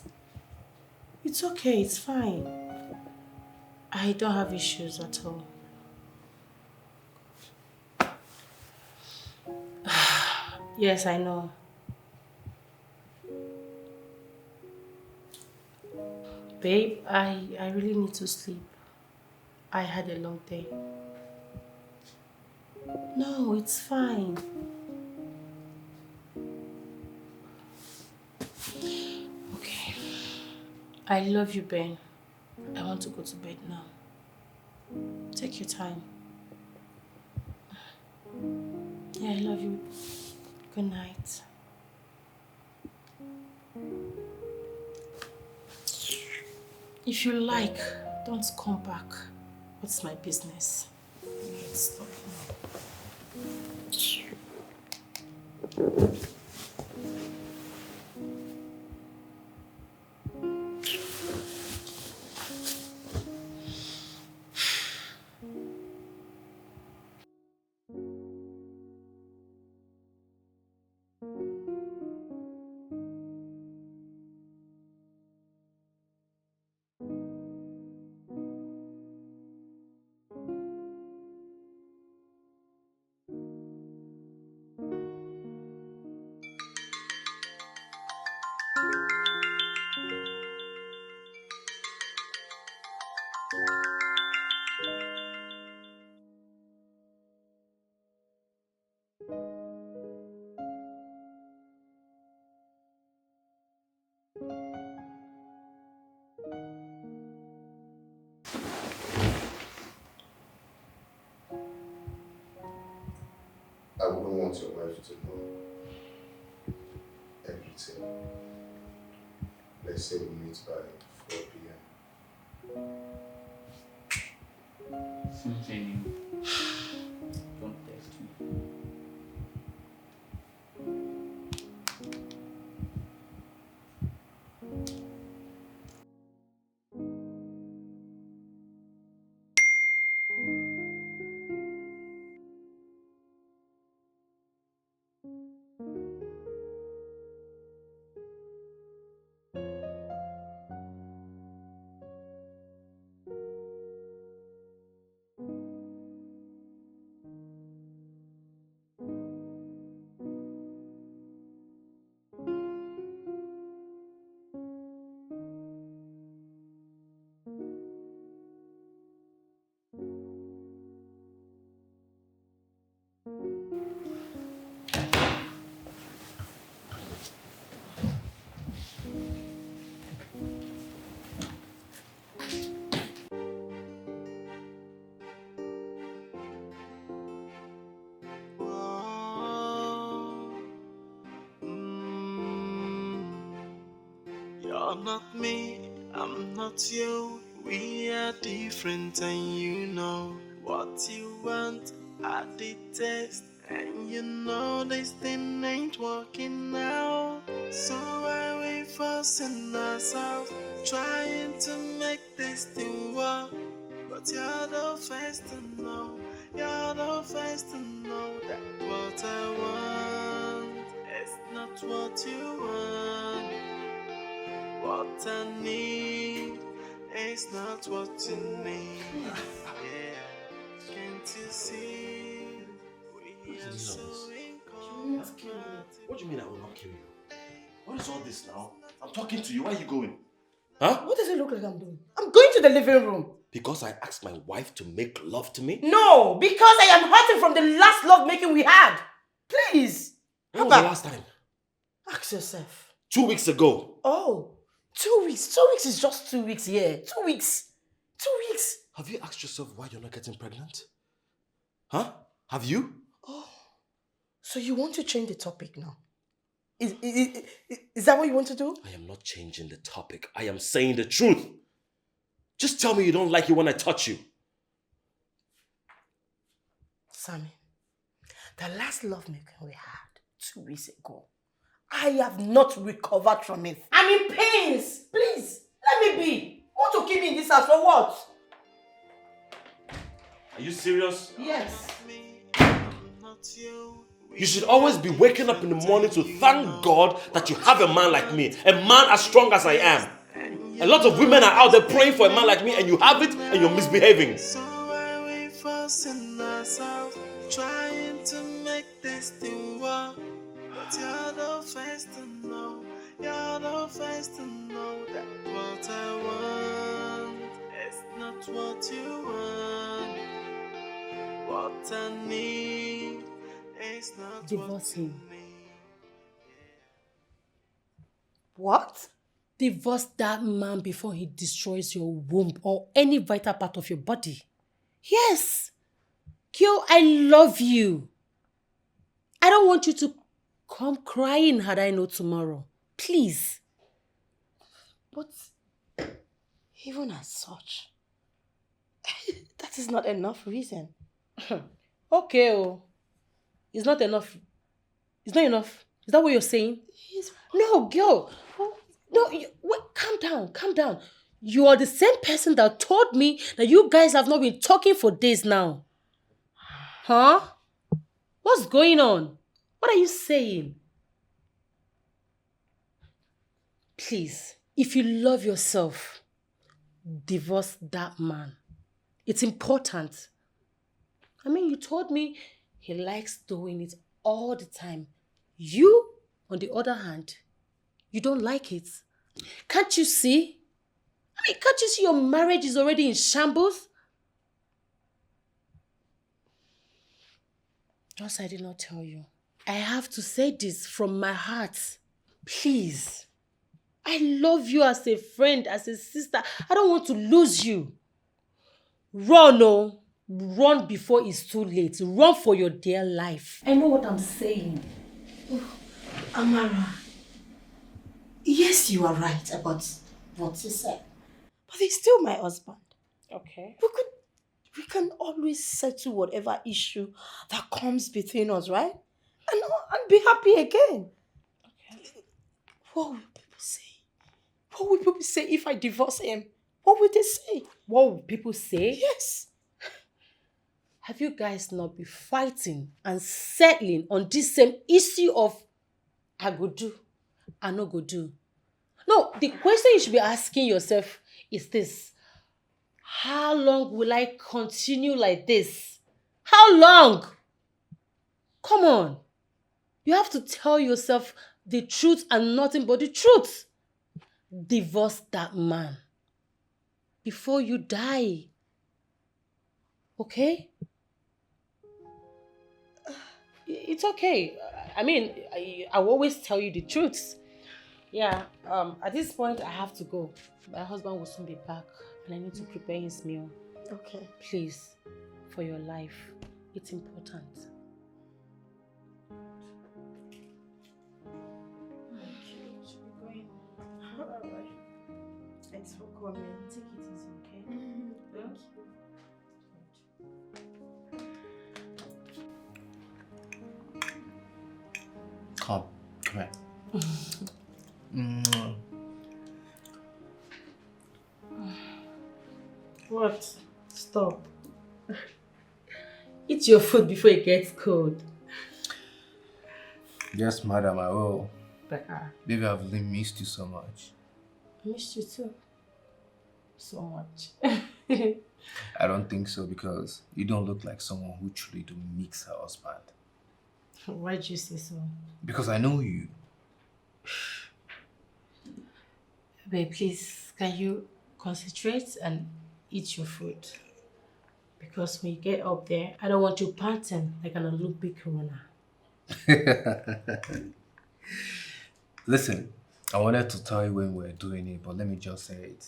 It's okay, it's fine. I don't have issues at all. Yes, I know. Babe, I really need to sleep. I had a long day. No, it's fine. Okay. I love you, Ben. I want to go to bed now. Take your time. Yeah, I love you. Good night. If you like, don't come back. What's my business? Let's stop now. I wouldn't want your wife to know everything. Let's say we meet by 4 p.m. Something. Don't text me. You're not me, I'm not you. We are different, and you know what you want. I detest, and you know this thing ain't working out. So I wait for ourselves, trying to make this thing work. But you're the first to know, you're the first to know that what I want is not what you want. What I need is not what you need. Yeah, can't you see? We are so incompatible. What do you mean I will not kill you? What is all this now? I'm talking to you. Where are you going? Huh? What does it look like I'm doing? I'm going to the living room. Because I asked my wife to make love to me? No, because I am hurting from the last love making we had. Please. When was the last time? Ask yourself. 2 weeks ago. Oh, 2 weeks. 2 weeks is just 2 weeks, yeah. 2 weeks. 2 weeks. Have you asked yourself why you're not getting pregnant? Huh? Have you? Oh, so you want to change the topic now? Is that what you want to do? I am not changing the topic. I am saying the truth. Just tell me you don't like it when I touch you. Samy, the last lovemaking we had 2 weeks ago, I have not recovered from it. I'm in pains. Please, let me be. Want to keep me in this house for what? Are you serious? Yes. You should always be waking up in the morning to thank God that you have a man like me. A man as strong as I am. A lot of women are out there praying for a man like me and you have it and you're misbehaving. So I wait for ourselves, trying to make this thing work. But you're the first to know, you're the first to know that what I want is not what you want. What I need is not Divorce what him. you need. What? Divorce that man before he destroys your womb or any vital part of your body. Yes. Girl, I love you. I don't want you to come crying had I know tomorrow. Please. But even as such, that is not enough reason. Okay, oh. It's not enough. It's not enough. Is that what you're saying? No, girl. No, wait, calm down, calm down. You are the same person that told me that you guys have not been talking for days now. Huh? What's going on? What are you saying? Please, if you love yourself, divorce that man. It's important. I mean, you told me he likes doing it all the time. You, on the other hand, you don't like it. Can't you see? I mean, can't you see your marriage is already in shambles? Just I did not tell you. I have to say this from my heart. Please. I love you as a friend, as a sister. I don't want to lose you. Run, oh. Run before it's too late. Run for your dear life. I know what I'm saying. Amara, yes, you are right about what you said. But he's still my husband. Okay. We can always settle whatever issue that comes between us, right? And be happy again. Okay. What will people say? What will people say if I divorce him? What will they say? What will people say? Yes. Have you guys not been fighting and settling on this same issue of I go do, I no go do? No, the question you should be asking yourself is this. How long will I continue like this? How long? Come on. You have to tell yourself the truth and nothing but the truth. Divorce that man before you die. Okay? It's okay. I mean, I will always tell you the truth. Yeah, at this point, I have to go. My husband will soon be back and I need to prepare his meal. Okay. Please, for your life, it's important. Alright. Thanks for coming. Take it easy, okay? Thank you. Come here. What? Stop. Eat your food before it gets cold. Yes, madam, I will. Becca. Baby, I've really missed you so much. I missed you too. So much. I don't think so because you don't look like someone who truly do mix her husband. Why'd you say so? Because I know you. Babe, please, can you concentrate and eat your food? Because when you get up there, I don't want you panting like an Olympic runner. Listen, I wanted to tell you when we were doing it, but let me just say it.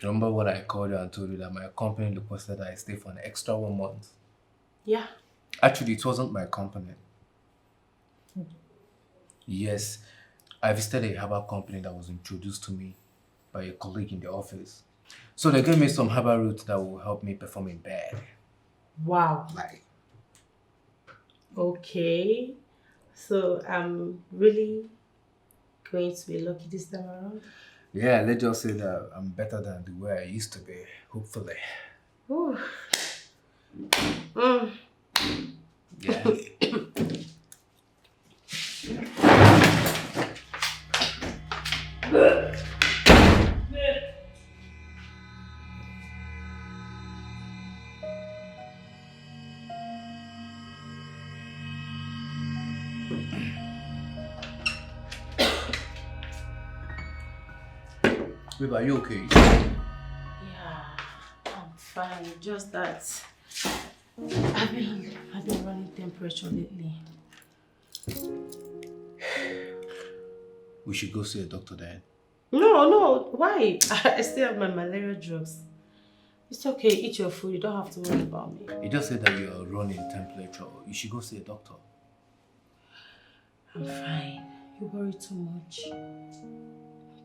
Remember what I called you and told you that my company requested that I stay for an extra 1 month? Yeah. Actually, it wasn't my company. Yes, I visited a herbal company that was introduced to me by a colleague in the office. So they gave me some herbal roots that will help me perform in bed. Wow. Like, Okay. So I'm really going to be lucky this time around. yeah, let's just say that I'm better than the way I used to be, hopefully. Ooh. Yeah. Babe, are you okay? Yeah, I'm fine. Just that I've been running temperature lately. We should go see a doctor then. No, why? I still have my malaria drugs. It's okay, eat your food. You don't have to worry about me. You just said that you're running temperature. You should go see a doctor. I'm fine. You worry too much.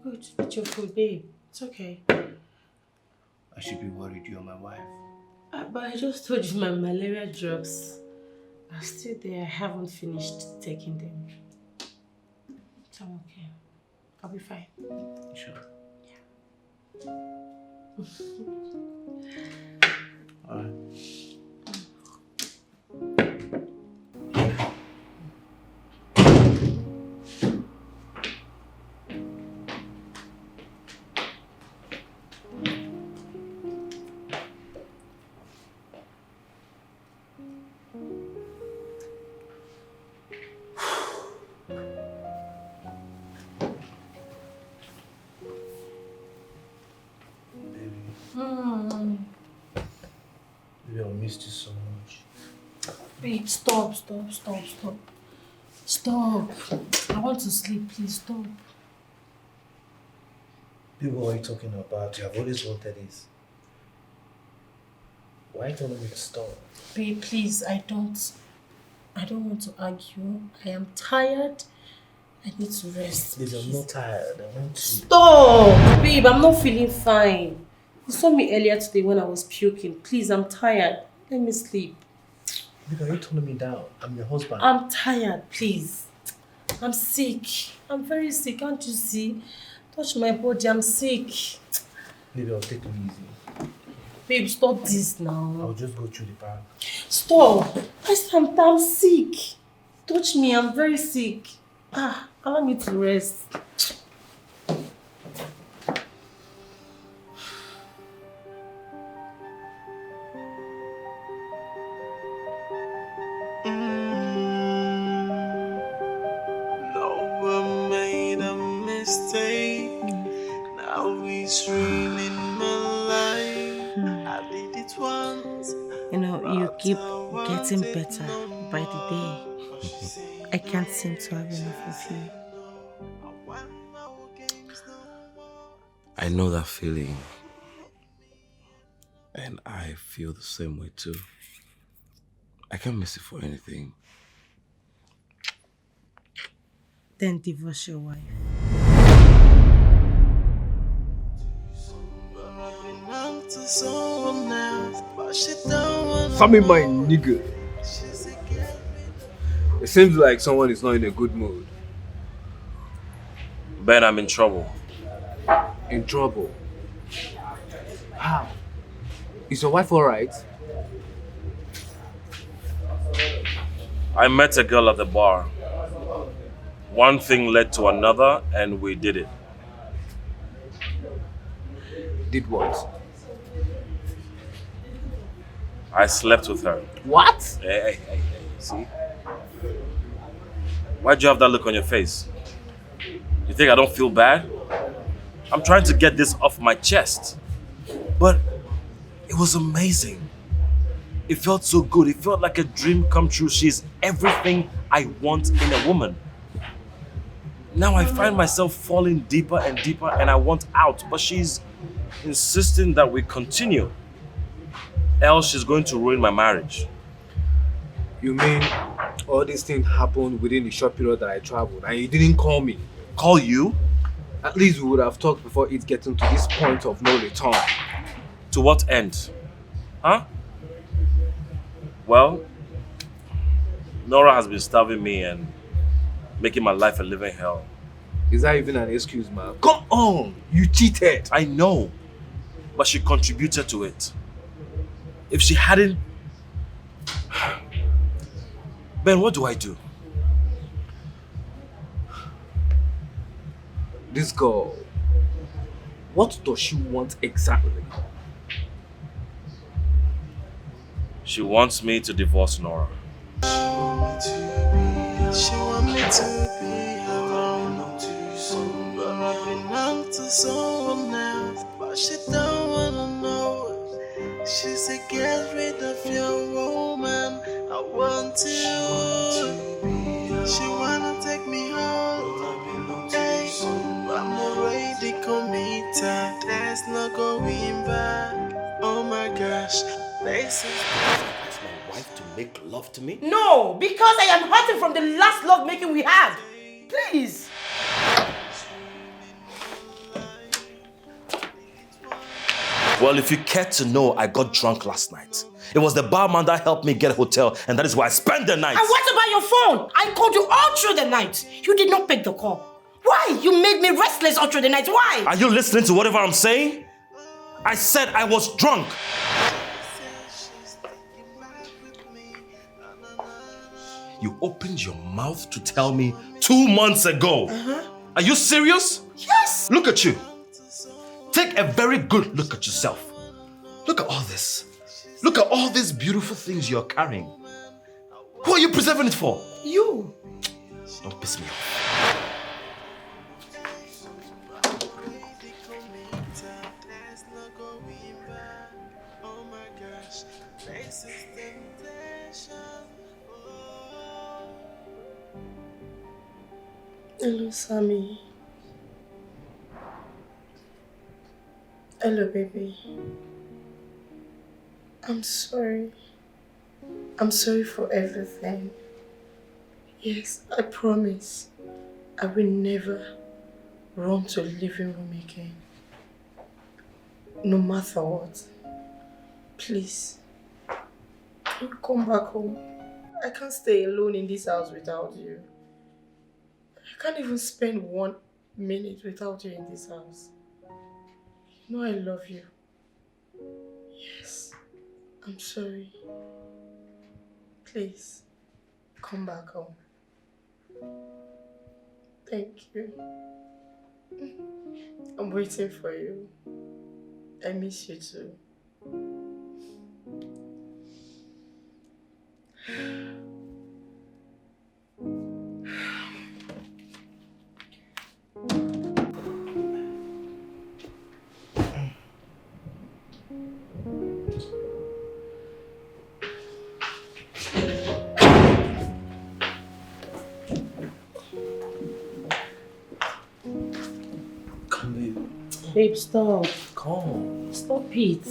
Good, eat your food, babe. It's okay. I should be worried you're my wife. But I just told you my malaria drugs are still there. I haven't finished taking them. So I'm okay. I'll be fine. Sure. Yeah. Alright. Baby, I missed you so much. Babe, stop. Stop. I want to sleep, please stop. Baby, what are you talking about? You have always wanted this. Why are you telling me to stop? Babe, please, I don't want to argue. I am tired. I need to rest. Babe, I'm not tired. I want to. Stop! Babe, I'm not feeling fine. You saw me earlier today when I was puking. Please, I'm tired. Let me sleep. Babe, are you turning me down? I'm your husband. I'm tired, please. I'm sick. I'm very sick. Can't you see? Touch my body. I'm sick. Babe, I'll take it easy. Babe, stop this now. I'll just go through the bag. Stop. I'm sick. Touch me. I'm very sick. Allow me to rest. You keep getting better by the day. I can't seem to have enough of you. I know that feeling. And I feel the same way too. I can't miss it for anything. Then divorce your wife. Samy, my nigga. It seems like someone is not in a good mood. Ben, I'm in trouble. In trouble? How? Is your wife alright? I met a girl at the bar. One thing led to another and we did it. Did what? I slept with her. What? Hey, see? Why'd you have that look on your face? You think I don't feel bad? I'm trying to get this off my chest. But it was amazing. It felt so good. It felt like a dream come true. She's everything I want in a woman. Now I find myself falling deeper and deeper and I want out, but she's insisting that we continue. Else she's going to ruin my marriage. You mean all these things happened within the short period that I traveled and you didn't call me? Call you? At least we would have talked before it getting to this point of no return. To what end? Huh? Well, Nora has been starving me and making my life a living hell. Is that even an excuse, man? Come on! You cheated! I know, but she contributed to it. If she hadn't... Ben, what do I do? This girl, what does she want exactly? She wants me to divorce Nora. She want me to be around but I've been out to someone else, but she don't wanna know. She said, get rid of your woman, I want you. She wanna take me home, hey, I'm already committed, there's no going back. Oh my gosh, this is... Ask my wife to make love to me? No, because I am hurting from the last love making we had. Please. Well, if you care to know, I got drunk last night. It was the barman that helped me get a hotel, and that is where I spent the night. And what about your phone? I called you all through the night. You did not pick the call. Why? You made me restless all through the night. Why? Are you listening to whatever I'm saying? I said I was drunk. You opened your mouth to tell me 2 months ago. Are you serious? Yes. Look at you. Take a very good look at yourself. Look at all this. Look at all these beautiful things you're carrying. Who are you preserving it for? You. Don't piss me off. Hello, Samy. Hello, baby. I'm sorry. I'm sorry for everything. Yes, I promise. I will never run to the living room again. No matter what. Please, can you come back home? I can't stay alone in this house without you. I can't even spend 1 minute without you in this house. You know I love you. Yes, I'm sorry. Please, come back home. Thank you. I'm waiting for you. I miss you too. Babe, stop. Come. Stop it.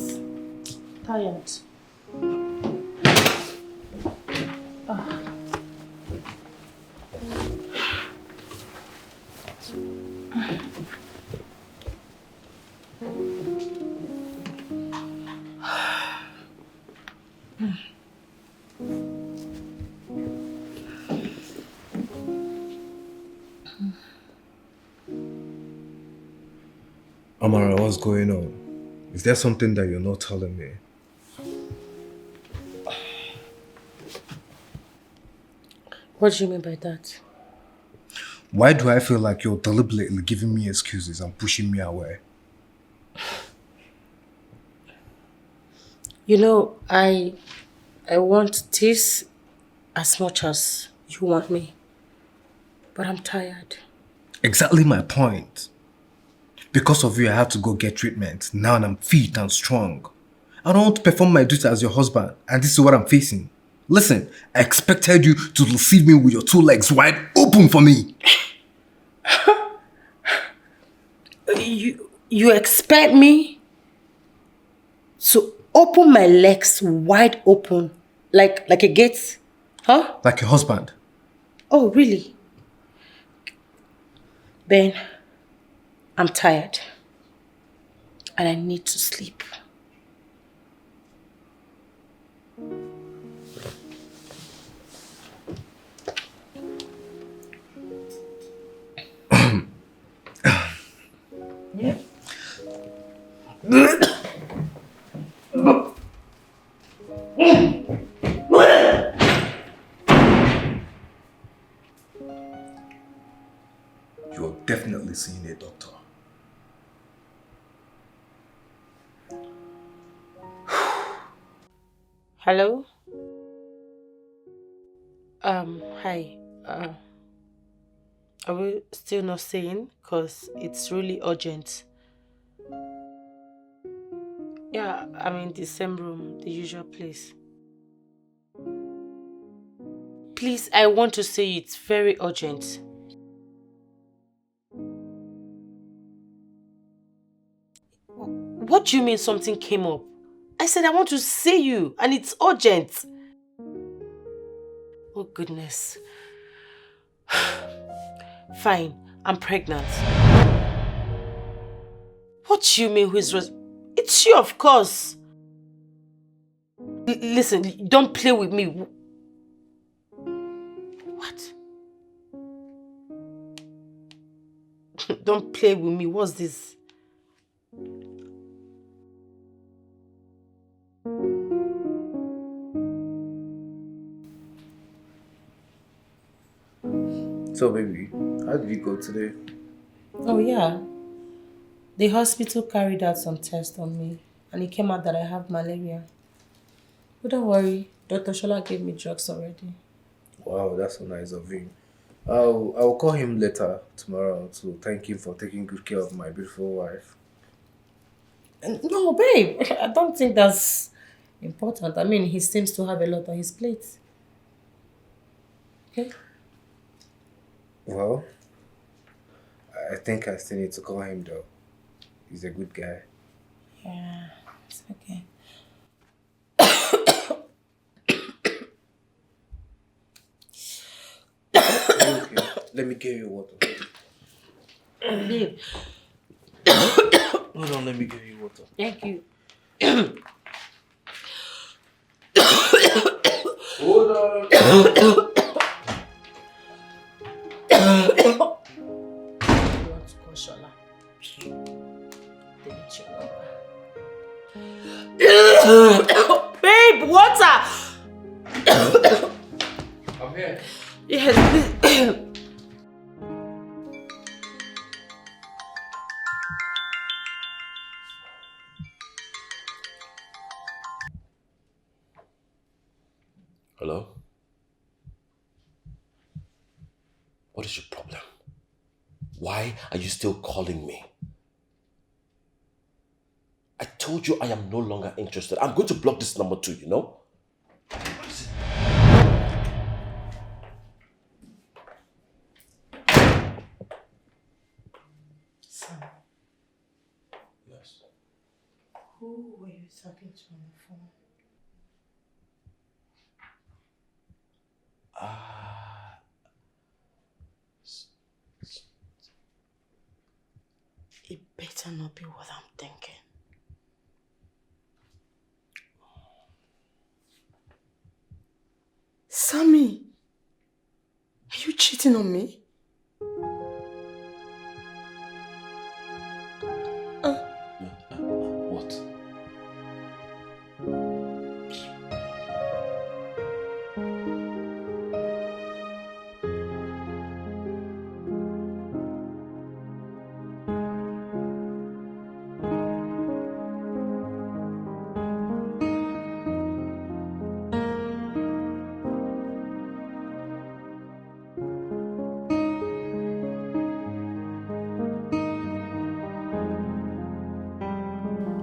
Tired. Amara, what's going on? Is there something that you're not telling me? What do you mean by that? Why do I feel like you're deliberately giving me excuses and pushing me away? You know, I want this as much as you want me. But I'm tired. Exactly my point. Because of you, I have to go get treatment. Now I'm fit and strong. I don't want to perform my duty as your husband, and this is what I'm facing. Listen, I expected you to receive me with your 2 legs wide open for me. You expect me to open my legs wide open, like a gate? Huh? Like your husband. Oh, really? Ben, I'm tired. And I need to sleep. Yeah. You're definitely seeing a doctor. Hello? Hi. Are we still not saying? Because it's really urgent. Yeah, I'm in the same room, the usual place. Please, I want to say it's very urgent. What do you mean something came up? I said I want to see you and it's urgent. Oh goodness. Fine, I'm pregnant. What do you mean it's you, of course. Listen, don't play with me. What? Don't play with me. What's this? So baby, how did you go today? Oh yeah. The hospital carried out some tests on me and it came out that I have malaria. But don't worry, Dr. Shola gave me drugs already. Wow, that's so nice of him. I'll call him later tomorrow to thank him for taking good care of my beautiful wife. No, babe, I don't think that's important. I mean, he seems to have a lot on his plate. Okay? Well, I think I still need to call him though. He's a good guy. Yeah, it's okay. Let me get you water. Babe, Hold on, let me get you water. thank you. Hold on. You want to call Shola? Delete your number. Babe, water! I'm here. Yes, please. Hello? What is your problem? Why are you still calling me? I told you I am no longer interested. I'm going to block this number too, you know? What is it? Sam, Yes. who were you talking to on the phone? It better not be what I'm thinking. Samy, are you cheating on me? What?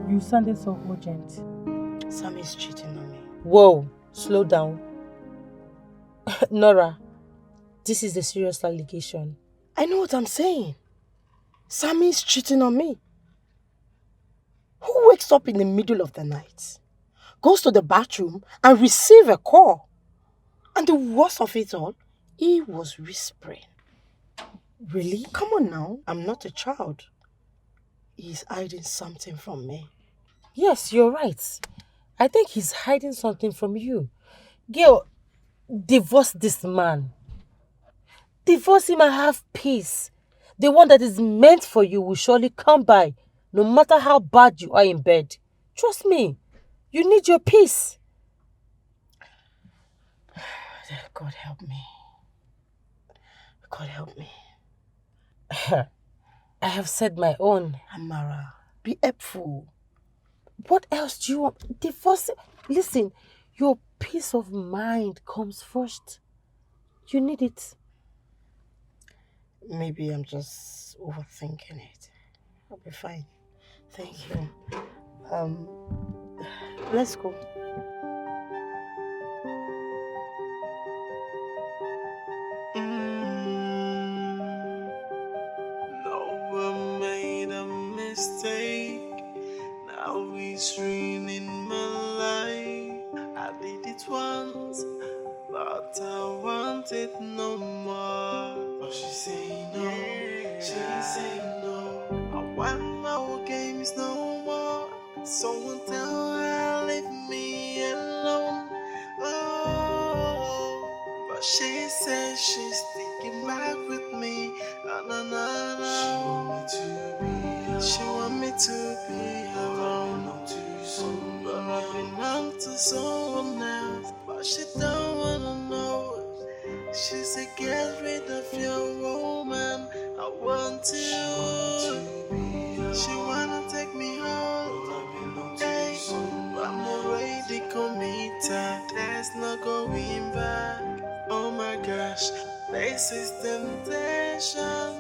You sounded so urgent. Sammy's cheating on me. Whoa, slow down. Nora, this is a serious allegation. I know what I'm saying. Sammy's cheating on me. Who wakes up in the middle of the night, goes to the bathroom and receives a call? And the worst of it all, he was whispering. Really? Come on now, I'm not a child. He's hiding something from me. Yes, you're right. I think he's hiding something from you. Girl, divorce this man. Divorce him and have peace. The one that is meant for you will surely come by, no matter how bad you are in bed. Trust me, you need your peace. God help me. God help me. I have said my own. Amara, be helpful. What else do you want? Divorce. Listen, your peace of mind comes first. You need it. Maybe I'm just overthinking it. I'll be fine. Thank you. Let's go. No one made a mistake. Now he's ruining my life. I did it once, but I want it no more. But she say no, she say no. I want no games no more. Someone tell her leave me alone. Oh, but she says she's sticking back with me. Na na na. She want me to be alone. But I belong to someone else. But she don't wanna know. She said get rid of your woman. I want to. She wanna take me home. Hey, I'm already committed. There's no going back. Oh my gosh, this is temptation.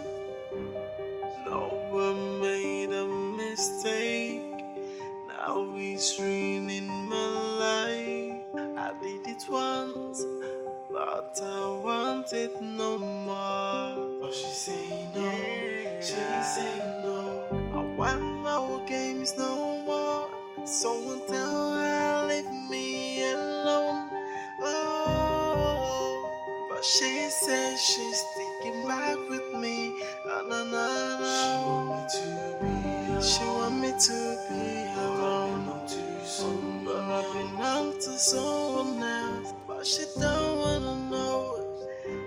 No one made a mistake. Now he's ruining my life. I did it once, but I want it no more. But she say no, she say no. I want no games no more. Someone tell her leave me alone. Oh, but she says she's sticking taking back with me. Na, na, na. She want me to be around. But I've been out to someone else, but she don't wanna know.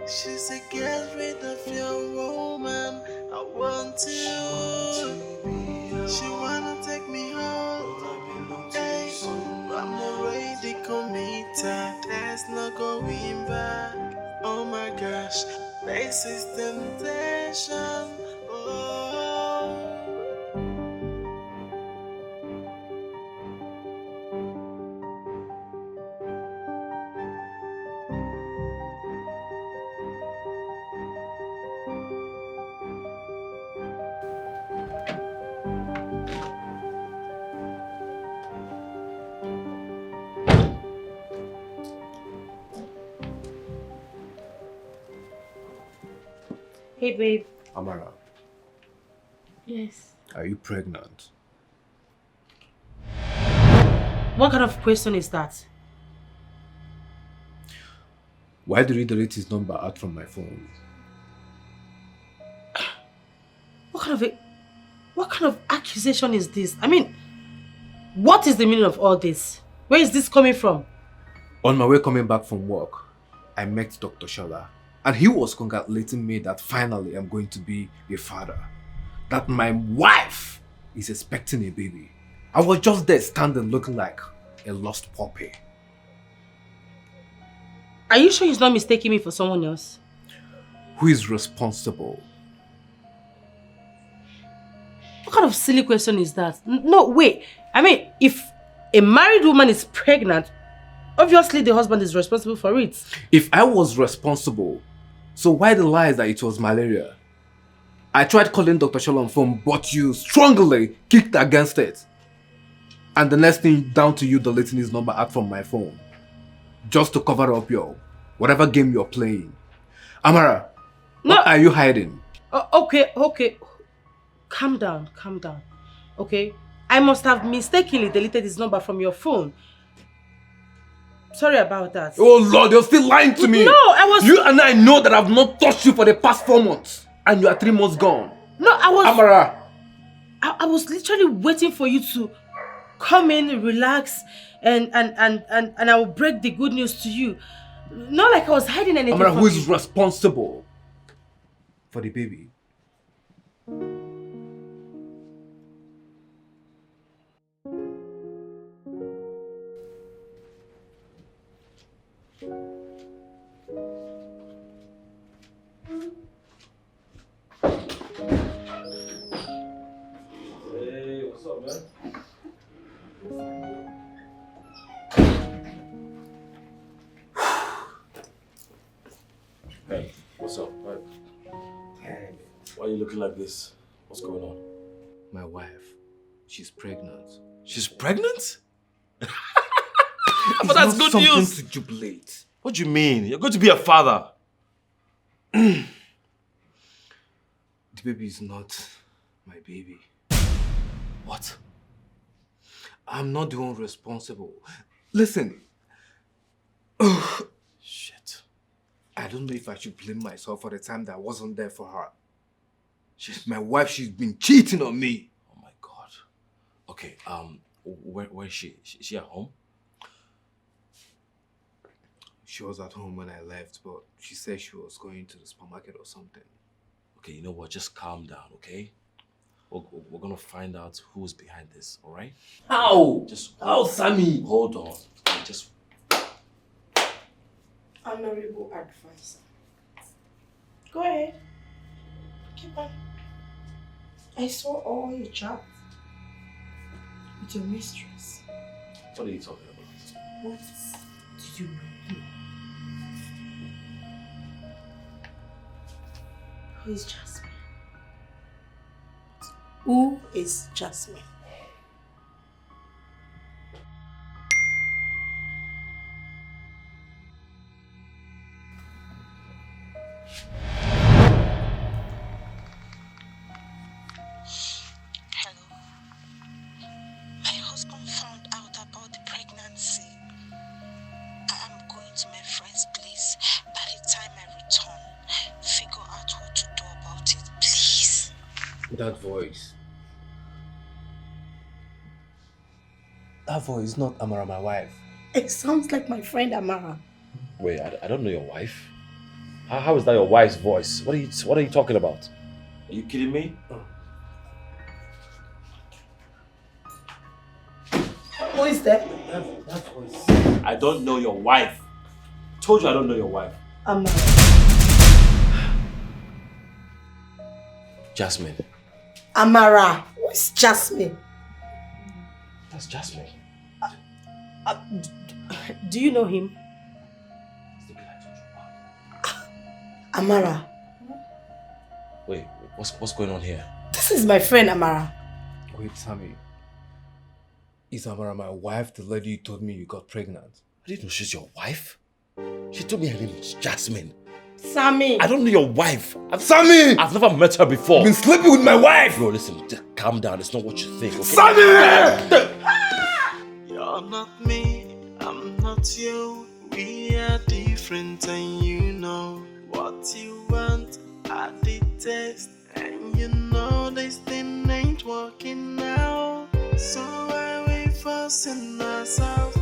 She said, get rid of your woman. I want you. She wanna take me home. Hey, I'm already committed. There's no going back. Oh my gosh, this is temptation. Oh. Hey, babe. Amara, Yes. are you pregnant? What kind of question is that? Why did you delete his number out from my phone? What kind of accusation is this? I mean, what is the meaning of all this? Where is this coming from? On my way coming back from work, I met Dr. Shola, and he was congratulating me that finally I'm going to be a father. That my wife is expecting a baby. I was just there standing looking like a lost puppy. Are you sure he's not mistaking me for someone else? Who is responsible? What kind of silly question is that? No, wait. I mean, if a married woman is pregnant, obviously the husband is responsible for it. If I was responsible, so why the lies that it was malaria? I tried calling Dr. Shola on phone, but you strongly kicked against it. And the next thing, down to you deleting his number out from my phone. Just to cover up your whatever game you're playing. Amara, No. what are you hiding? Okay. Calm down. Okay? I must have mistakenly deleted his number from your phone. Sorry about that. Oh Lord, you're still lying to me. No, I was... You and I know that I've not touched you for the past 4 months. And you are 3 months gone. No, I was... Amara. I was literally waiting for you to come in, relax, and I will break the good news to you. Not like I was hiding anything Amara, from who you. is responsible for the baby? Hey, what's up, man? Hey, what's up? Why are you looking like this? What's going on? My wife, she's pregnant. She's pregnant? It's But that's not good news. something to jubilate. What do you mean? You're going to be a father. The baby is not my baby. What? I'm not the one responsible. Listen. Shit. I don't know if I should blame myself for the time that I wasn't there for her. My wife, she's been cheating on me. Oh my God. Okay, where is she? Is she at home? She was at home when I left, but she said she was going to the supermarket or something. Okay, you know what? Just calm down, okay? We're gonna find out who's behind this, all right? How? How, Samy? Hold on. Just... Honorable advisor. Go ahead. Keep on. I saw all your chats with your mistress. What are you talking about? What did you know? Who is Jasmine? Who is Jasmine? Hello. My husband found out about the pregnancy. I am going to my friend's place. By the time I return, figure out That voice. That voice is not Amara, my wife. It sounds like my friend Amara. Wait, I don't know your wife. How is that your wife's voice? What are you talking about? Are you kidding me? Who is that? That voice. I don't know your wife. Told you I don't know your wife. Amara. Jasmine. Amara. Who is Jasmine? That's Jasmine. Do you know him? Amara. Wait, what's going on here? This is my friend Amara. Wait, Samy. Is Amara my wife, the lady you told me you got pregnant? I didn't know she's your wife. She told me her name was Jasmine. Samy. I don't know your wife. Samy! I've never met her before. I've been sleeping with my wife! Bro, listen, just calm down. It's not what you think, okay? Samy! You're not me, I'm not you. We are different and you know what you want. I detest and you know this thing ain't working now. So why we fussing ourselves?